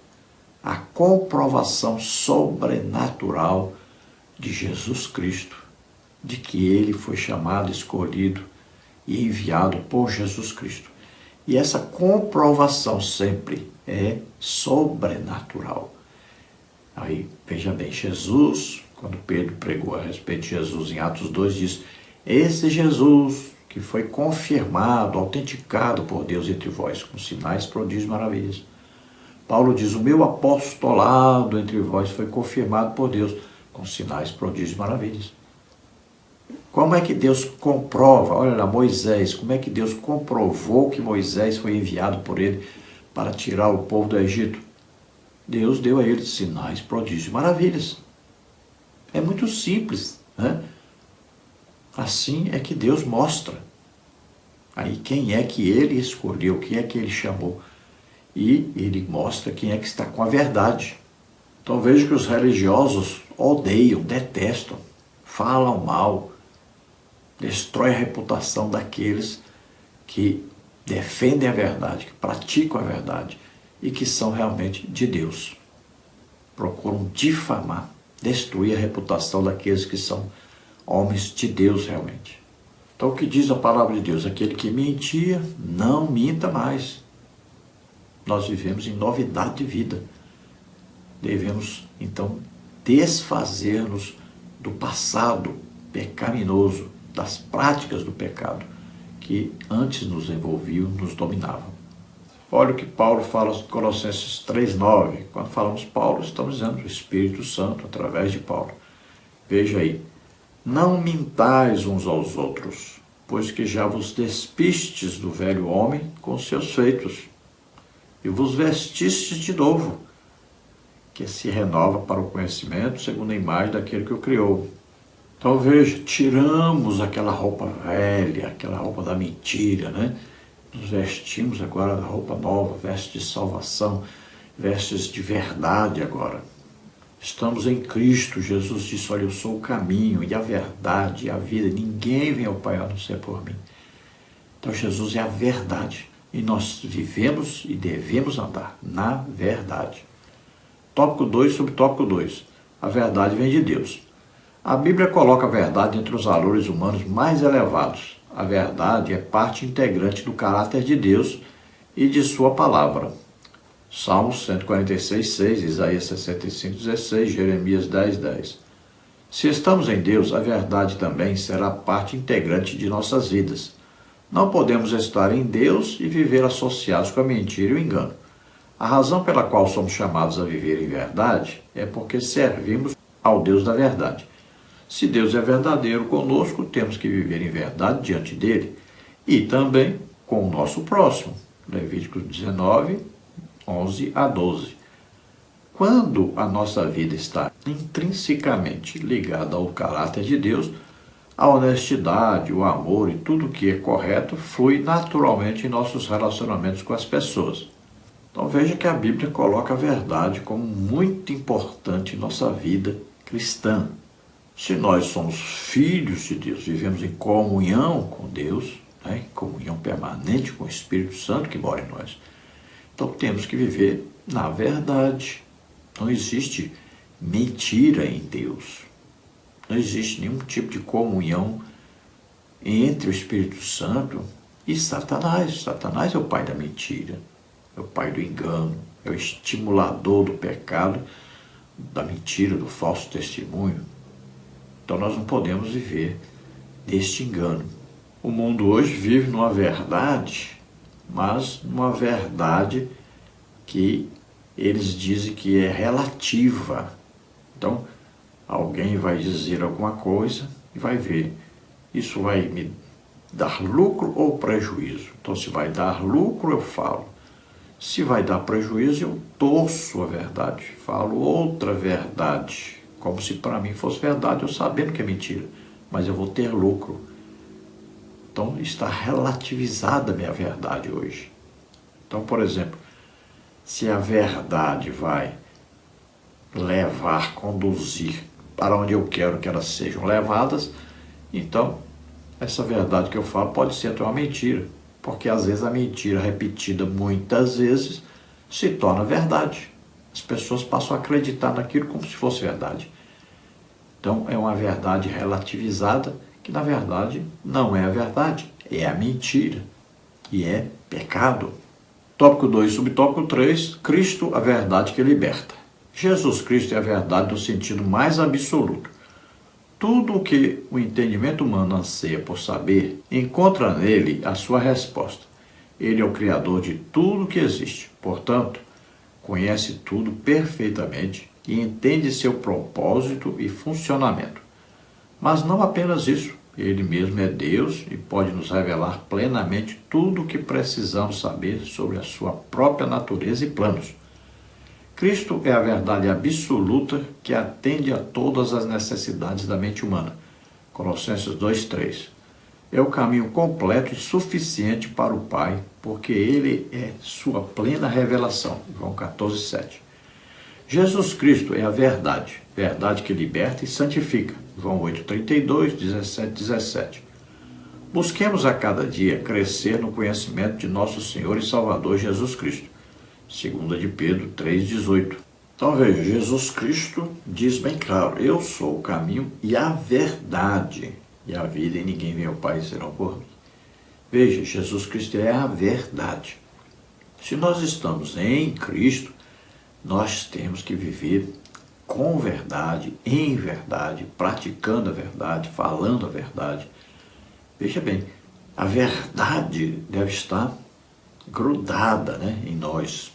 a comprovação sobrenatural de Jesus Cristo, de que ele foi chamado, escolhido e enviado por Jesus Cristo. E essa comprovação sempre é sobrenatural. Aí, veja bem, Jesus, quando Pedro pregou a respeito de Jesus em Atos 2, diz, esse Jesus que foi confirmado, autenticado por Deus entre vós, com sinais, prodígios e maravilhas. Paulo diz, o meu apostolado entre vós foi confirmado por Deus, com sinais, prodígios e maravilhas. Como é que Deus comprova? Olha lá, Moisés, como é que Deus comprovou que Moisés foi enviado por ele para tirar o povo do Egito? Deus deu a ele sinais, prodígios e maravilhas. É muito simples, né? Assim é que Deus mostra. Aí quem é que ele escolheu, quem é que ele chamou. E ele mostra quem é que está com a verdade. Então veja que os religiosos odeiam, detestam, falam mal, destrói a reputação daqueles que defendem a verdade, que praticam a verdade e que são realmente de Deus. Procuram difamar, destruir a reputação daqueles que são homens de Deus realmente. Então o que diz a palavra de Deus? Aquele que mentia, não minta mais. Nós vivemos em novidade de vida. Devemos, então, desfazer-nos do passado pecaminoso, das práticas do pecado que antes nos envolviam, nos dominavam. Olha o que Paulo fala em Colossenses 3,9. Quando falamos Paulo, estamos dizendo o Espírito Santo através de Paulo. Veja aí. Não mintais uns aos outros, pois que já vos despistes do velho homem com seus feitos, e vos vestistes de novo, que se renova para o conhecimento segundo a imagem daquele que o criou. Então veja, tiramos aquela roupa velha, aquela roupa da mentira, né? Nos vestimos agora da roupa nova, vestes de salvação, vestes de verdade agora. Estamos em Cristo. Jesus disse, olha, eu sou o caminho e a verdade e a vida. Ninguém vem ao Pai a não ser por mim. Então Jesus é a verdade. E nós vivemos e devemos andar na verdade. Tópico 2, subtópico 2. A verdade vem de Deus. A Bíblia coloca a verdade entre os valores humanos mais elevados. A verdade é parte integrante do caráter de Deus e de sua palavra. Salmos 146, 6, Isaías 65, 16, Jeremias 10, 10. Se estamos em Deus, a verdade também será parte integrante de nossas vidas. Não podemos estar em Deus e viver associados com a mentira e o engano. A razão pela qual somos chamados a viver em verdade é porque servimos ao Deus da verdade. Se Deus é verdadeiro conosco, temos que viver em verdade diante dele e também com o nosso próximo. Levítico 19, 11 a 12. Quando a nossa vida está intrinsecamente ligada ao caráter de Deus, a honestidade, o amor e tudo que é correto flui naturalmente em nossos relacionamentos com as pessoas. Então veja que a Bíblia coloca a verdade como muito importante em nossa vida cristã. Se nós somos filhos de Deus, vivemos em comunhão com Deus, né, em comunhão permanente com o Espírito Santo que mora em nós, então temos que viver na verdade. Não existe mentira em Deus. Não existe nenhum tipo de comunhão entre o Espírito Santo e Satanás. Satanás é o pai da mentira, é o pai do engano, é o estimulador do pecado, da mentira, do falso testemunho. Então nós não podemos viver deste engano. O mundo hoje vive numa verdade, mas numa verdade que eles dizem que é relativa. Então, alguém vai dizer alguma coisa e vai ver, isso vai me dar lucro ou prejuízo? Então, se vai dar lucro, eu falo. Se vai dar prejuízo, eu torço a verdade, falo outra verdade, como se para mim fosse verdade, eu sabendo que é mentira, mas eu vou ter lucro. Então, está relativizada a minha verdade hoje. Então, por exemplo, se a verdade vai levar, conduzir para onde eu quero que elas sejam levadas, então essa verdade que eu falo pode ser até uma mentira, porque às vezes a mentira repetida muitas vezes se torna verdade. As pessoas passam a acreditar naquilo como se fosse verdade. Então é uma verdade relativizada que na verdade não é a verdade, é a mentira e é pecado. Tópico 2, subtópico 3, Cristo, a verdade que liberta. Jesus Cristo é a verdade no sentido mais absoluto. Tudo o que o entendimento humano anseia por saber, encontra nele a sua resposta. Ele é o Criador de tudo que existe, portanto, conhece tudo perfeitamente e entende seu propósito e funcionamento. Mas não apenas isso, ele mesmo é Deus e pode nos revelar plenamente tudo o que precisamos saber sobre a sua própria natureza e planos. Cristo é a verdade absoluta que atende a todas as necessidades da mente humana. Colossenses 2:3. É o caminho completo e suficiente para o Pai, porque ele é sua plena revelação. João 14:7. Jesus Cristo é a verdade, verdade que liberta e santifica. João 8:32, 17, 17. Busquemos a cada dia crescer no conhecimento de nosso Senhor e Salvador Jesus Cristo. 2 de Pedro 3:18. Então veja, Jesus Cristo diz bem claro, eu sou o caminho e a verdade e a vida, e ninguém vem ao Pai senão por mim. Veja, Jesus Cristo é a verdade. Se nós estamos em Cristo, nós temos que viver com verdade, em verdade, praticando a verdade, falando a verdade. Veja bem, a verdade deve estar grudada, né, em nós.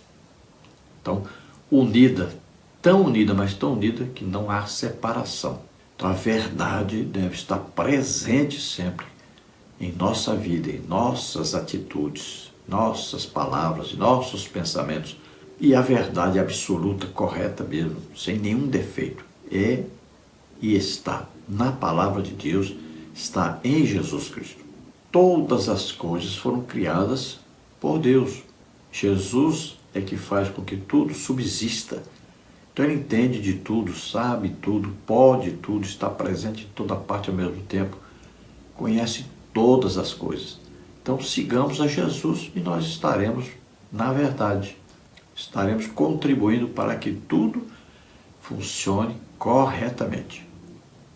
Então, unida, tão unida, mas tão unida que não há separação. Então, a verdade deve estar presente sempre em nossa vida, em nossas atitudes, nossas palavras, nossos pensamentos. E a verdade absoluta, correta mesmo, sem nenhum defeito, é e está na palavra de Deus, está em Jesus Cristo. Todas as coisas foram criadas por Deus. Jesus é que faz com que tudo subsista. Então ele entende de tudo, sabe tudo, pode tudo, está presente em toda parte ao mesmo tempo, conhece todas as coisas. Então sigamos a Jesus e nós estaremos na verdade. Estaremos contribuindo para que tudo funcione corretamente.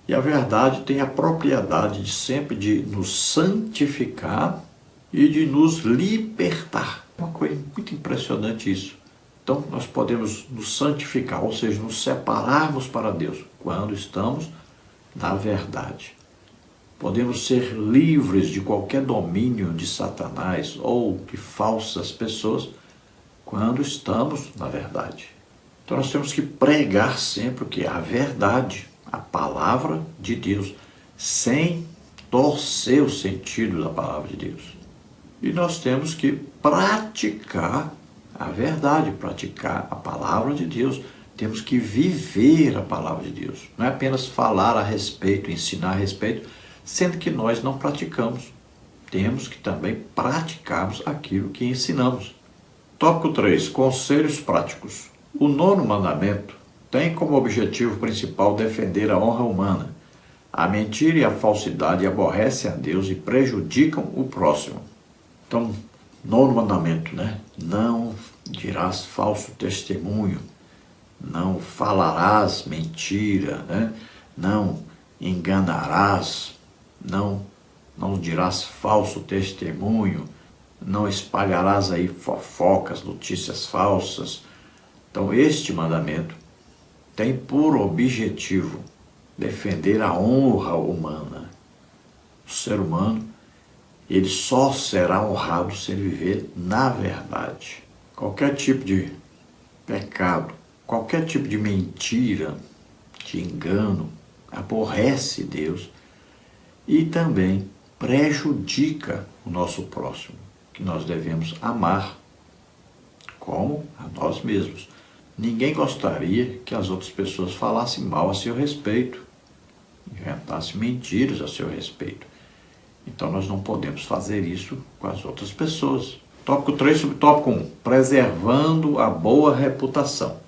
E a verdade tem a propriedade de sempre de nos santificar e de nos libertar. É uma coisa muito impressionante isso. Então, nós podemos nos santificar, ou seja, nos separarmos para Deus, quando estamos na verdade. Podemos ser livres de qualquer domínio de Satanás ou de falsas pessoas, quando estamos na verdade. Então, nós temos que pregar sempre o que é a verdade, a palavra de Deus, sem torcer o sentido da palavra de Deus. E nós temos que praticar a verdade, praticar a palavra de Deus. Temos que viver a palavra de Deus. Não é apenas falar a respeito, ensinar a respeito, sendo que nós não praticamos. Temos que também praticarmos aquilo que ensinamos. Tópico 3. Conselhos práticos. O 9º mandamento tem como objetivo principal defender a honra humana. A mentira e a falsidade aborrecem a Deus e prejudicam o próximo. Então, 9º mandamento, né? Não dirás falso testemunho, não falarás mentira, né? Não enganarás, não dirás falso testemunho, não espalharás aí fofocas, notícias falsas. Então, este mandamento tem por objetivo defender a honra humana. O ser humano, ele só será honrado se ele viver na verdade. Qualquer tipo de pecado, qualquer tipo de mentira, de engano, aborrece Deus e também prejudica o nosso próximo, que nós devemos amar como a nós mesmos. Ninguém gostaria que as outras pessoas falassem mal a seu respeito, inventassem mentiras a seu respeito. Então nós não podemos fazer isso com as outras pessoas. Tópico 3, subtópico 1. Preservando a boa reputação.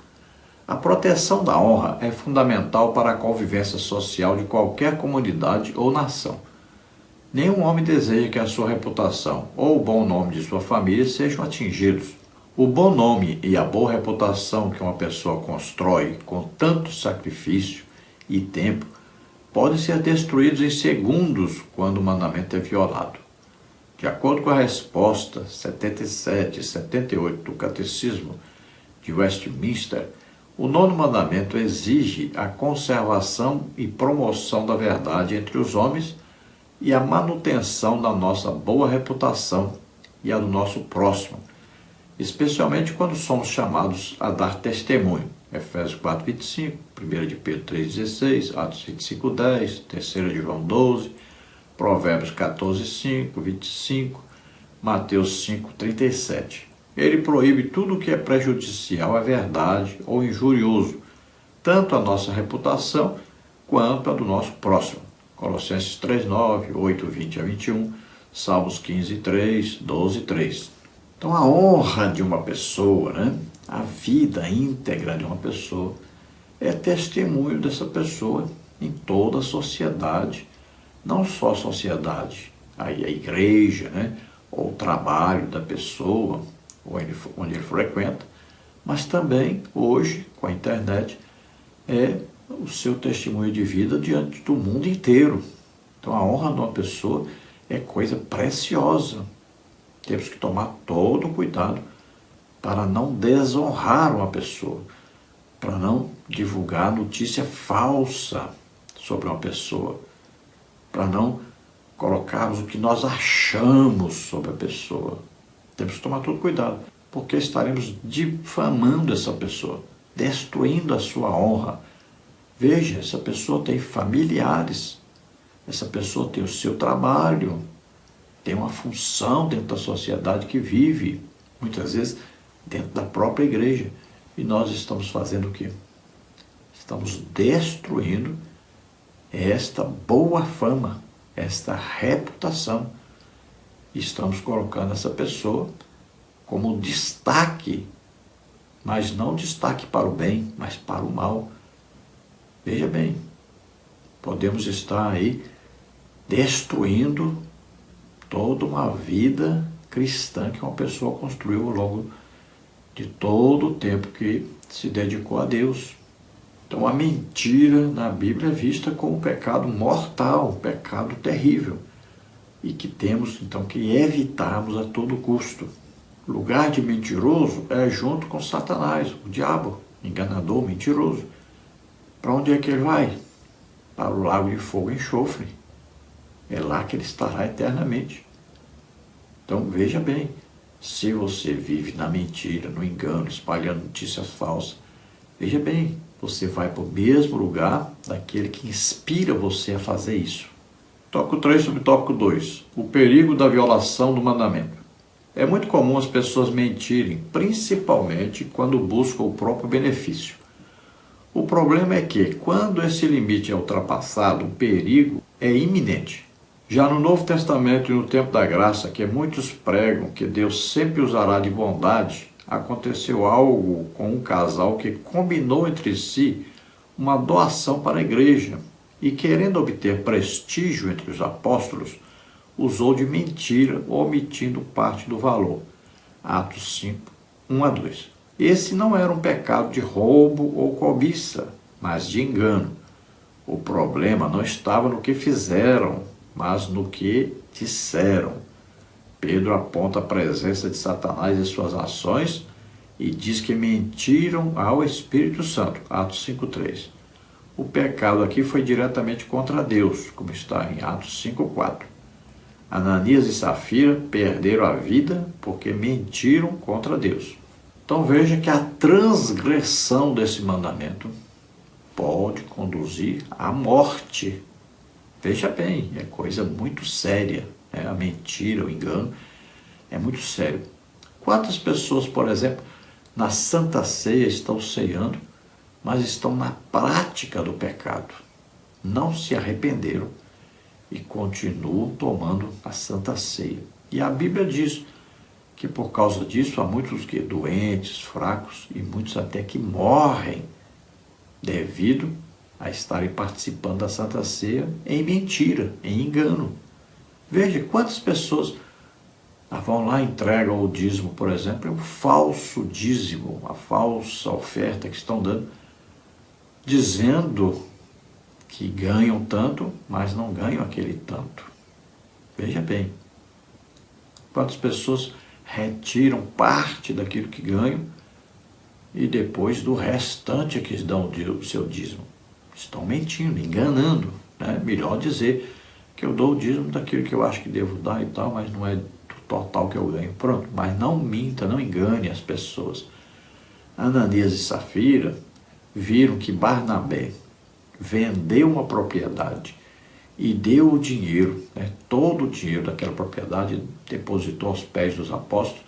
A proteção da honra é fundamental para a convivência social de qualquer comunidade ou nação. Nenhum homem deseja que a sua reputação ou o bom nome de sua família sejam atingidos. O bom nome e a boa reputação que uma pessoa constrói com tanto sacrifício e tempo podem ser destruídos em segundos quando o mandamento é violado. De acordo com a resposta 77 e 78 do Catecismo de Westminster, o 9º mandamento exige a conservação e promoção da verdade entre os homens e a manutenção da nossa boa reputação e a do nosso próximo, especialmente quando somos chamados a dar testemunho. Efésios 4, 25, 1 de Pedro 3, 16, Atos 25, 10, 3 de João 12, Provérbios 14, 5, 25, Mateus 5, 37. Ele proíbe tudo o que é prejudicial à verdade ou injurioso, tanto a nossa reputação quanto a do nosso próximo. Colossenses 3, 9, 8, 20 a 21, Salmos 15, 3, 12, 3. Então a honra de uma pessoa, né? A vida íntegra de uma pessoa é testemunho dessa pessoa em toda a sociedade, não só a sociedade, a igreja, né? Ou o trabalho da pessoa, onde ele frequenta, mas também hoje, com a internet, é o seu testemunho de vida diante do mundo inteiro. Então a honra de uma pessoa é coisa preciosa. Temos que tomar todo o cuidado para não desonrar uma pessoa, para não divulgar notícia falsa sobre uma pessoa, para não colocarmos o que nós achamos sobre a pessoa. Temos que tomar todo cuidado, porque estaremos difamando essa pessoa, destruindo a sua honra. Veja, essa pessoa tem familiares, essa pessoa tem o seu trabalho, tem uma função dentro da sociedade que vive, muitas vezes dentro da própria igreja. E nós estamos fazendo o quê? Estamos destruindo esta boa fama, esta reputação. Estamos colocando essa pessoa como destaque, mas não destaque para o bem, mas para o mal. Veja bem, podemos estar aí destruindo toda uma vida cristã que uma pessoa construiu ao longo de todo o tempo que se dedicou a Deus. Então a mentira na Bíblia é vista como um pecado mortal, um pecado terrível, e que temos então que evitarmos a todo custo. O lugar de mentiroso é junto com Satanás, o diabo, enganador, mentiroso. Para onde é que ele vai? Para o lago de fogo e enxofre. É lá que ele estará eternamente. Então veja bem, se você vive na mentira, no engano, espalhando notícias falsas, veja bem, você vai para o mesmo lugar daquele que inspira você a fazer isso. Tópico 3 sobre tópico 2. O perigo da violação do mandamento. É muito comum as pessoas mentirem, principalmente quando buscam o próprio benefício. O problema é que, quando esse limite é ultrapassado, o perigo é iminente. Já no Novo Testamento e no tempo da graça, que muitos pregam que Deus sempre usará de bondade, aconteceu algo com um casal que combinou entre si uma doação para a igreja e, querendo obter prestígio entre os apóstolos, usou de mentira, omitindo parte do valor. Atos 5, 1 a 2. Esse não era um pecado de roubo ou cobiça, mas de engano. O problema não estava no que fizeram, mas no que disseram. Pedro aponta a presença de Satanás em suas ações e diz que mentiram ao Espírito Santo. Atos 5:3. O pecado aqui foi diretamente contra Deus, como está em Atos 5:4. Ananias e Safira perderam a vida porque mentiram contra Deus. Então veja que a transgressão desse mandamento pode conduzir à morte. Veja bem, é coisa muito séria, né? A mentira, o engano, é muito sério. Quantas pessoas, por exemplo, na Santa Ceia estão ceando, mas estão na prática do pecado, não se arrependeram e continuam tomando a Santa Ceia. E a Bíblia diz que por causa disso há muitos que doentes, fracos e muitos até que morrem devido a estarem participando da Santa Ceia em mentira, em engano. Veja quantas pessoas vão lá e entregam o dízimo, por exemplo, é um falso dízimo, uma falsa oferta que estão dando, dizendo que ganham tanto, mas não ganham aquele tanto. Veja bem, quantas pessoas retiram parte daquilo que ganham e depois do restante é que dão o seu dízimo. Estão mentindo, enganando, né? Melhor dizer que eu dou o dízimo daquilo que eu acho que devo dar e tal, mas não é do total que eu ganho. Pronto, mas não minta, não engane as pessoas. Ananias e Safira viram que Barnabé vendeu uma propriedade e deu o dinheiro, né, todo o dinheiro daquela propriedade, depositou aos pés dos apóstolos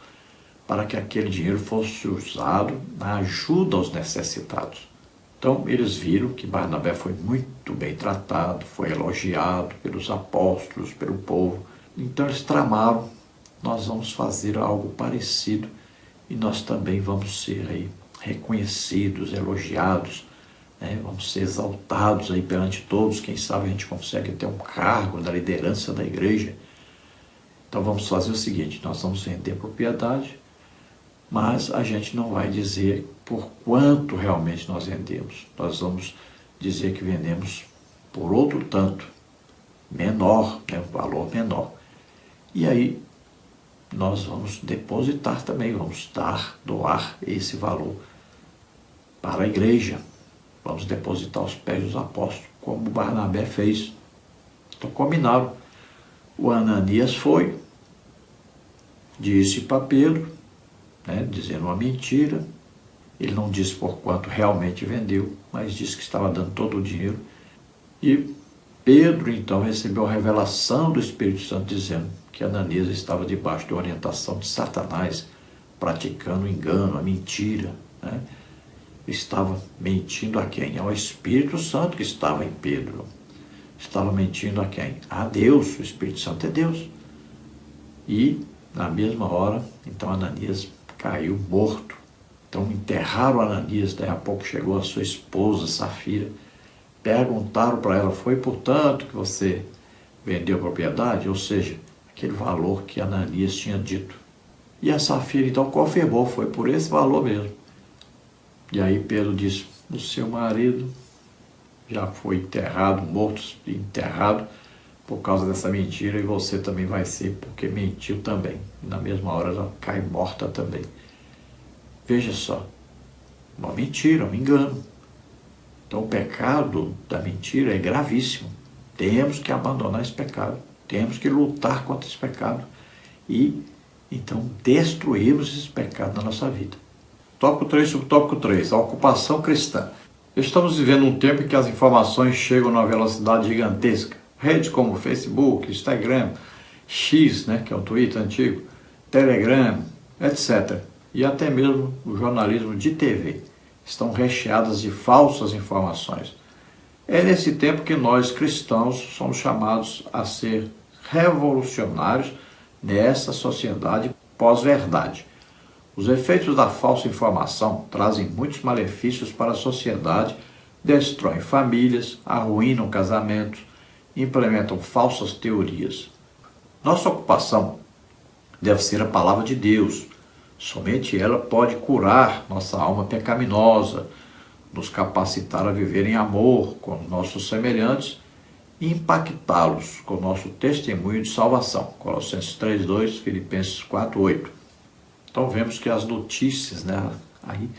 para que aquele dinheiro fosse usado na ajuda aos necessitados. Então, eles viram que Barnabé foi muito bem tratado, foi elogiado pelos apóstolos, pelo povo. Então, eles tramaram, nós vamos fazer algo parecido e nós também vamos ser aí reconhecidos, elogiados, né? Vamos ser exaltados aí perante todos. Quem sabe a gente consegue ter um cargo na liderança da igreja. Então, vamos fazer o seguinte, nós vamos vender propriedade, mas a gente não vai dizer por quanto realmente nós vendemos. Nós vamos dizer que vendemos por outro tanto, menor, né, um valor menor. E aí nós vamos depositar também, vamos doar esse valor para a igreja. vamos depositar os pés dos apóstolos, como Barnabé fez. Então combinaram. O Ananias foi, disse para Pedro, né, dizendo uma mentira. Ele não disse por quanto realmente vendeu, mas disse que estava dando todo o dinheiro. E Pedro, então, recebeu a revelação do Espírito Santo dizendo que Ananias estava debaixo de orientação de Satanás, praticando o engano, a mentira, né? Estava mentindo a quem? Ao Espírito Santo que estava em Pedro. Estava mentindo a quem? A Deus. O Espírito Santo é Deus. E, na mesma hora, então Ananias caiu morto. Então enterraram Ananias, daí a pouco chegou a sua esposa, Safira. Perguntaram para ela, foi portanto que você vendeu a propriedade? Ou seja, aquele valor que Ananias tinha dito. E a Safira então confirmou, foi por esse valor mesmo. E aí Pedro disse, o seu marido já foi enterrado, morto, enterrado por causa dessa mentira, e você também vai ser, porque mentiu também. E na mesma hora ela cai morta também. Veja só, uma mentira, um engano. Então o pecado da mentira é gravíssimo. Temos que abandonar esse pecado, temos que lutar contra esse pecado e então destruirmos esse pecado na nossa vida. Tópico 3, subtópico 3, a ocupação cristã. Estamos vivendo um tempo em que as informações chegam numa velocidade gigantesca. Redes como Facebook, Instagram, X, né, que é o Twitter antigo, Telegram, etc. E até mesmo o jornalismo de TV estão recheadas de falsas informações. É nesse tempo que nós, cristãos, somos chamados a ser revolucionários nessa sociedade pós-verdade. Os efeitos da falsa informação trazem muitos malefícios para a sociedade, destroem famílias, arruinam casamentos, implementam falsas teorias. Nossa ocupação deve ser a palavra de Deus. Somente ela pode curar nossa alma pecaminosa, nos capacitar a viver em amor com os nossos semelhantes e impactá-los com o nosso testemunho de salvação. Colossenses 3:2, Filipenses 4:8. Então vemos que as notícias, né, aí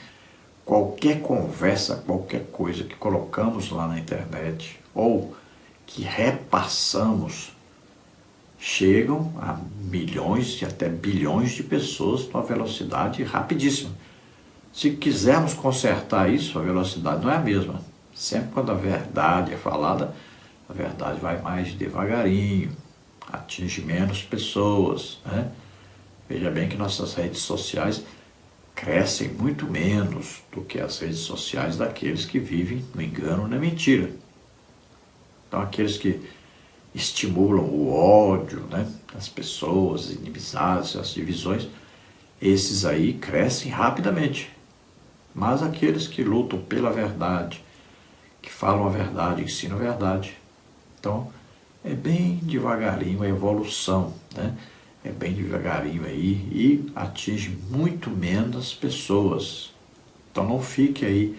qualquer conversa, qualquer coisa que colocamos lá na internet ou que repassamos, chegam a milhões e até bilhões de pessoas numa velocidade rapidíssima. Se quisermos consertar isso, a velocidade não é a mesma. Sempre quando a verdade é falada, a verdade vai mais devagarinho, atinge menos pessoas, né? Veja bem que nossas redes sociais crescem muito menos do que as redes sociais daqueles que vivem no engano e na mentira. Então, aqueles que estimulam o ódio, né, das pessoas, as inimizades, as divisões, esses aí crescem rapidamente. Mas aqueles que lutam pela verdade, que falam a verdade, ensinam a verdade, então é bem devagarinho a evolução, né? É bem devagarinho aí e atinge muito menos pessoas. Então não fique aí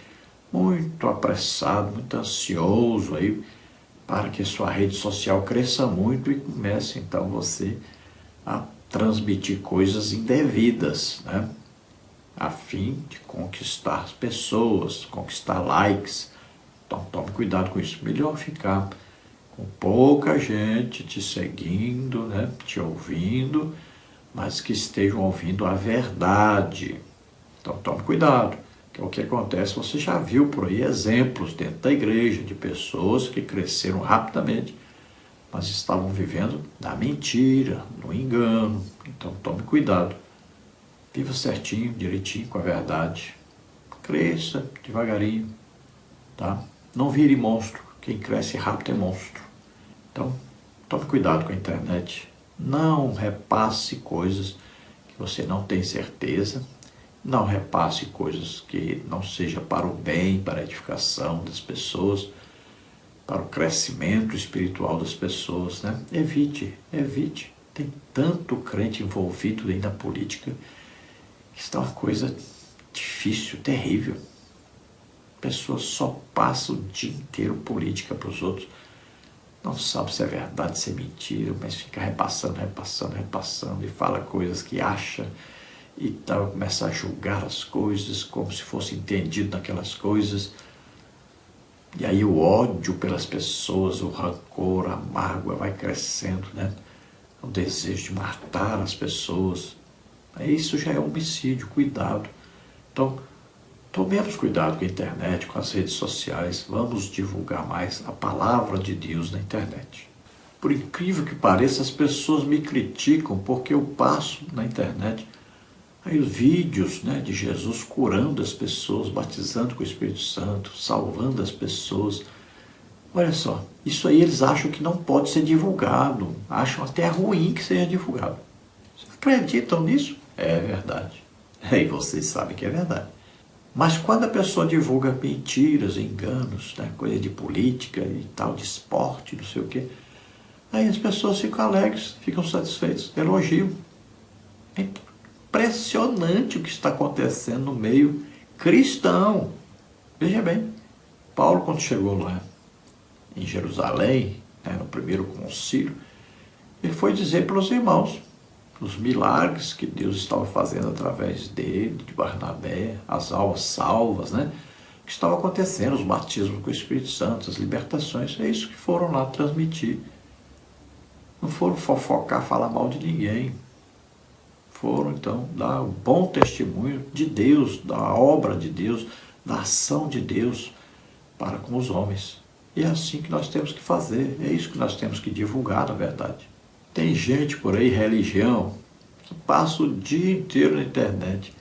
muito apressado, muito ansioso aí para que sua rede social cresça muito e comece então você a transmitir coisas indevidas, né? A fim de conquistar as pessoas, conquistar likes. Então tome cuidado com isso. Melhor ficar com pouca gente te seguindo, né, te ouvindo, mas que estejam ouvindo a verdade. Então tome cuidado, que é o que acontece, você já viu por aí exemplos dentro da igreja de pessoas que cresceram rapidamente, mas estavam vivendo na mentira, no engano. Então tome cuidado, viva certinho, direitinho com a verdade, cresça devagarinho, tá? Não vire monstro, quem cresce rápido é monstro. Então, tome cuidado com a internet. Não repasse coisas que você não tem certeza. Não repasse coisas que não seja para o bem, para a edificação das pessoas, para o crescimento espiritual das pessoas, né? Evite. Tem tanto crente envolvido aí na política que está uma coisa difícil, terrível. Pessoas só passam o dia inteiro política para os outros. Não sabe se é verdade, se é mentira, mas fica repassando e fala coisas que acha e tal, começa a julgar as coisas como se fosse entendido naquelas coisas. E aí o ódio pelas pessoas, o rancor, a mágoa vai crescendo, né? O desejo de matar as pessoas. Isso já é homicídio, cuidado. Então, tomemos cuidado com a internet, com as redes sociais. Vamos divulgar mais a palavra de Deus na internet. Por incrível que pareça, as pessoas me criticam porque eu passo na internet aí os vídeos, né, de Jesus curando as pessoas, batizando com o Espírito Santo, salvando as pessoas. Olha só, isso aí eles acham que não pode ser divulgado, acham até ruim que seja divulgado. Vocês acreditam nisso? É verdade. E vocês sabem que é verdade. Mas quando a pessoa divulga mentiras, enganos, né, coisa de política e tal, de esporte, não sei o quê, aí as pessoas ficam alegres, ficam satisfeitas, elogiam. É impressionante o que está acontecendo no meio cristão. Veja bem, Paulo, quando chegou lá em Jerusalém, né, no primeiro concílio, ele foi dizer para os irmãos os milagres que Deus estava fazendo através dele, de Barnabé, as almas salvas, né? O que estava acontecendo, os batismos com o Espírito Santo, as libertações. É isso que foram lá transmitir. Não foram fofocar, falar mal de ninguém. Foram, então, dar um bom testemunho de Deus, da obra de Deus, da ação de Deus para com os homens. E é assim que nós temos que fazer. É isso que nós temos que divulgar, na verdade. Tem gente por aí, religião, que passa o dia inteiro na internet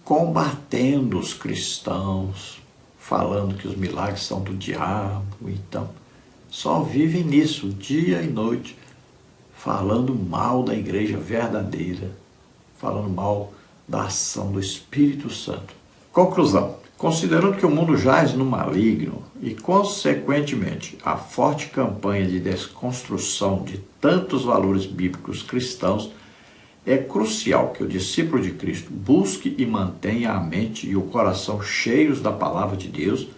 combatendo os cristãos, falando que os milagres são do diabo. Então, só vivem nisso, dia e noite, falando mal da igreja verdadeira, falando mal da ação do Espírito Santo. Conclusão. Considerando que o mundo jaz no maligno e, consequentemente, a forte campanha de desconstrução de tantos valores bíblicos cristãos, é crucial que o discípulo de Cristo busque e mantenha a mente e o coração cheios da palavra de Deus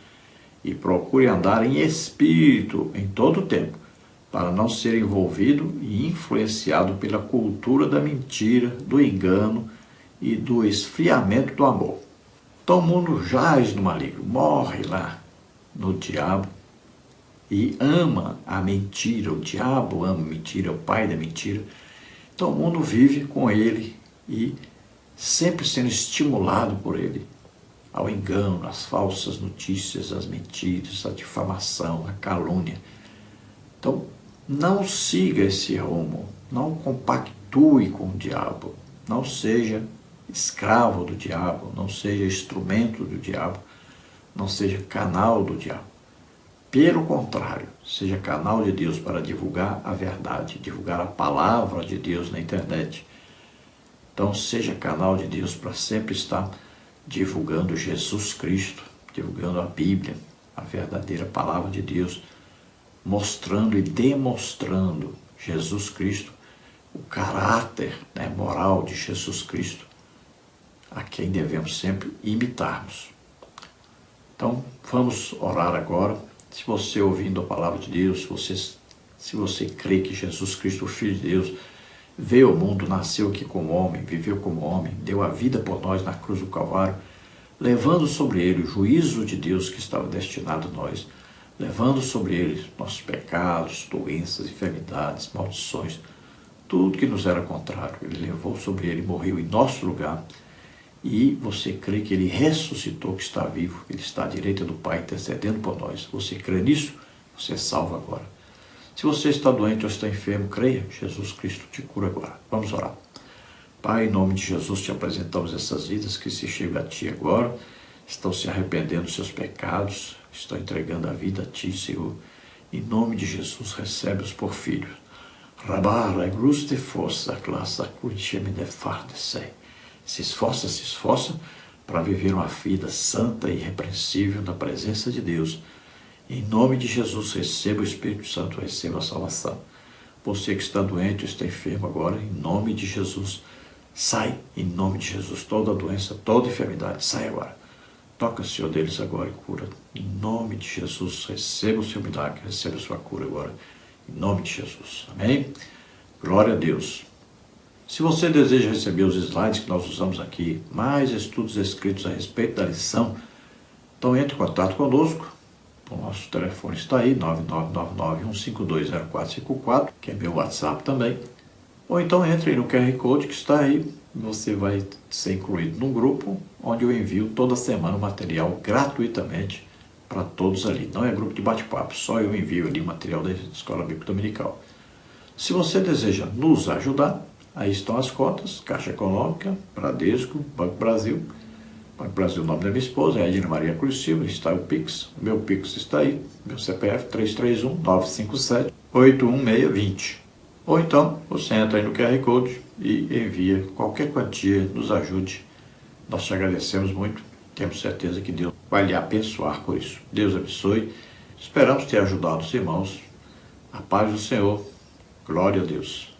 e procure andar em espírito em todo o tempo, para não ser envolvido e influenciado pela cultura da mentira, do engano e do esfriamento do amor. Então o mundo jaz no maligno, morre lá no diabo e ama a mentira. O diabo ama a mentira, é o pai da mentira. Então o mundo vive com ele e sempre sendo estimulado por ele ao engano, às falsas notícias, às mentiras, à difamação, à calúnia. Então não siga esse rumo, não compactue com o diabo, não seja escravo do diabo, não seja instrumento do diabo, não seja canal do diabo. Pelo contrário, seja canal de Deus para divulgar a verdade, divulgar a palavra de Deus na internet. Então seja canal de Deus para sempre estar divulgando Jesus Cristo, divulgando a Bíblia, a verdadeira palavra de Deus, mostrando e demonstrando Jesus Cristo, o caráter, né, moral de Jesus Cristo, a quem devemos sempre imitarmos. Então, vamos orar agora. Se você ouvindo a palavra de Deus, se você crê que Jesus Cristo, o Filho de Deus, veio ao mundo, nasceu aqui como homem, viveu como homem, deu a vida por nós na cruz do Calvário, levando sobre ele o juízo de Deus que estava destinado a nós, levando sobre ele nossos pecados, doenças, enfermidades, maldições, tudo que nos era contrário. Ele levou sobre ele e morreu em nosso lugar. E você crê que ele ressuscitou, que está vivo, ele está à direita do Pai, intercedendo por nós. Você crê nisso? Você é salvo agora. Se você está doente ou está enfermo, creia, Jesus Cristo te cura agora. Vamos orar. Pai, em nome de Jesus, te apresentamos essas vidas que se chegam a Ti agora, estão se arrependendo dos seus pecados, estão entregando a vida a Ti, Senhor. Em nome de Jesus, recebe-os por filhos. Rabara, gruste força, classa, cuicheme de fardecei. Se esforça para viver uma vida santa e irrepreensível na presença de Deus. Em nome de Jesus, receba o Espírito Santo, receba a salvação. Você que está doente ou está enfermo agora, em nome de Jesus, sai, em nome de Jesus, toda doença, toda enfermidade, sai agora. Toca, Senhor, deles agora e cura. Em nome de Jesus, receba o seu milagre, receba a sua cura agora. Em nome de Jesus. Amém? Glória a Deus. Se você deseja receber os slides que nós usamos aqui, mais estudos escritos a respeito da lição, então entre em contato conosco O nosso telefone está aí, 9999-1520454, que é meu WhatsApp também. Ou então entre no QR Code que está aí, você vai ser incluído num grupo onde eu envio toda semana o material gratuitamente para todos ali. Não é grupo de bate-papo, só eu envio ali o material da Escola Bíblica Dominical. Se você deseja nos ajudar, aí estão as contas: Caixa Econômica, Bradesco, Banco Brasil. Banco Brasil, o nome da minha esposa é Edna Maria Cruz Silva, está o Pix. O meu Pix está aí, meu CPF 331-957-81620. Ou então, você entra aí no QR Code e envia qualquer quantia, nos ajude. Nós te agradecemos muito, temos certeza que Deus vai lhe abençoar por isso. Deus abençoe. Esperamos ter ajudado os irmãos. A paz do Senhor. Glória a Deus.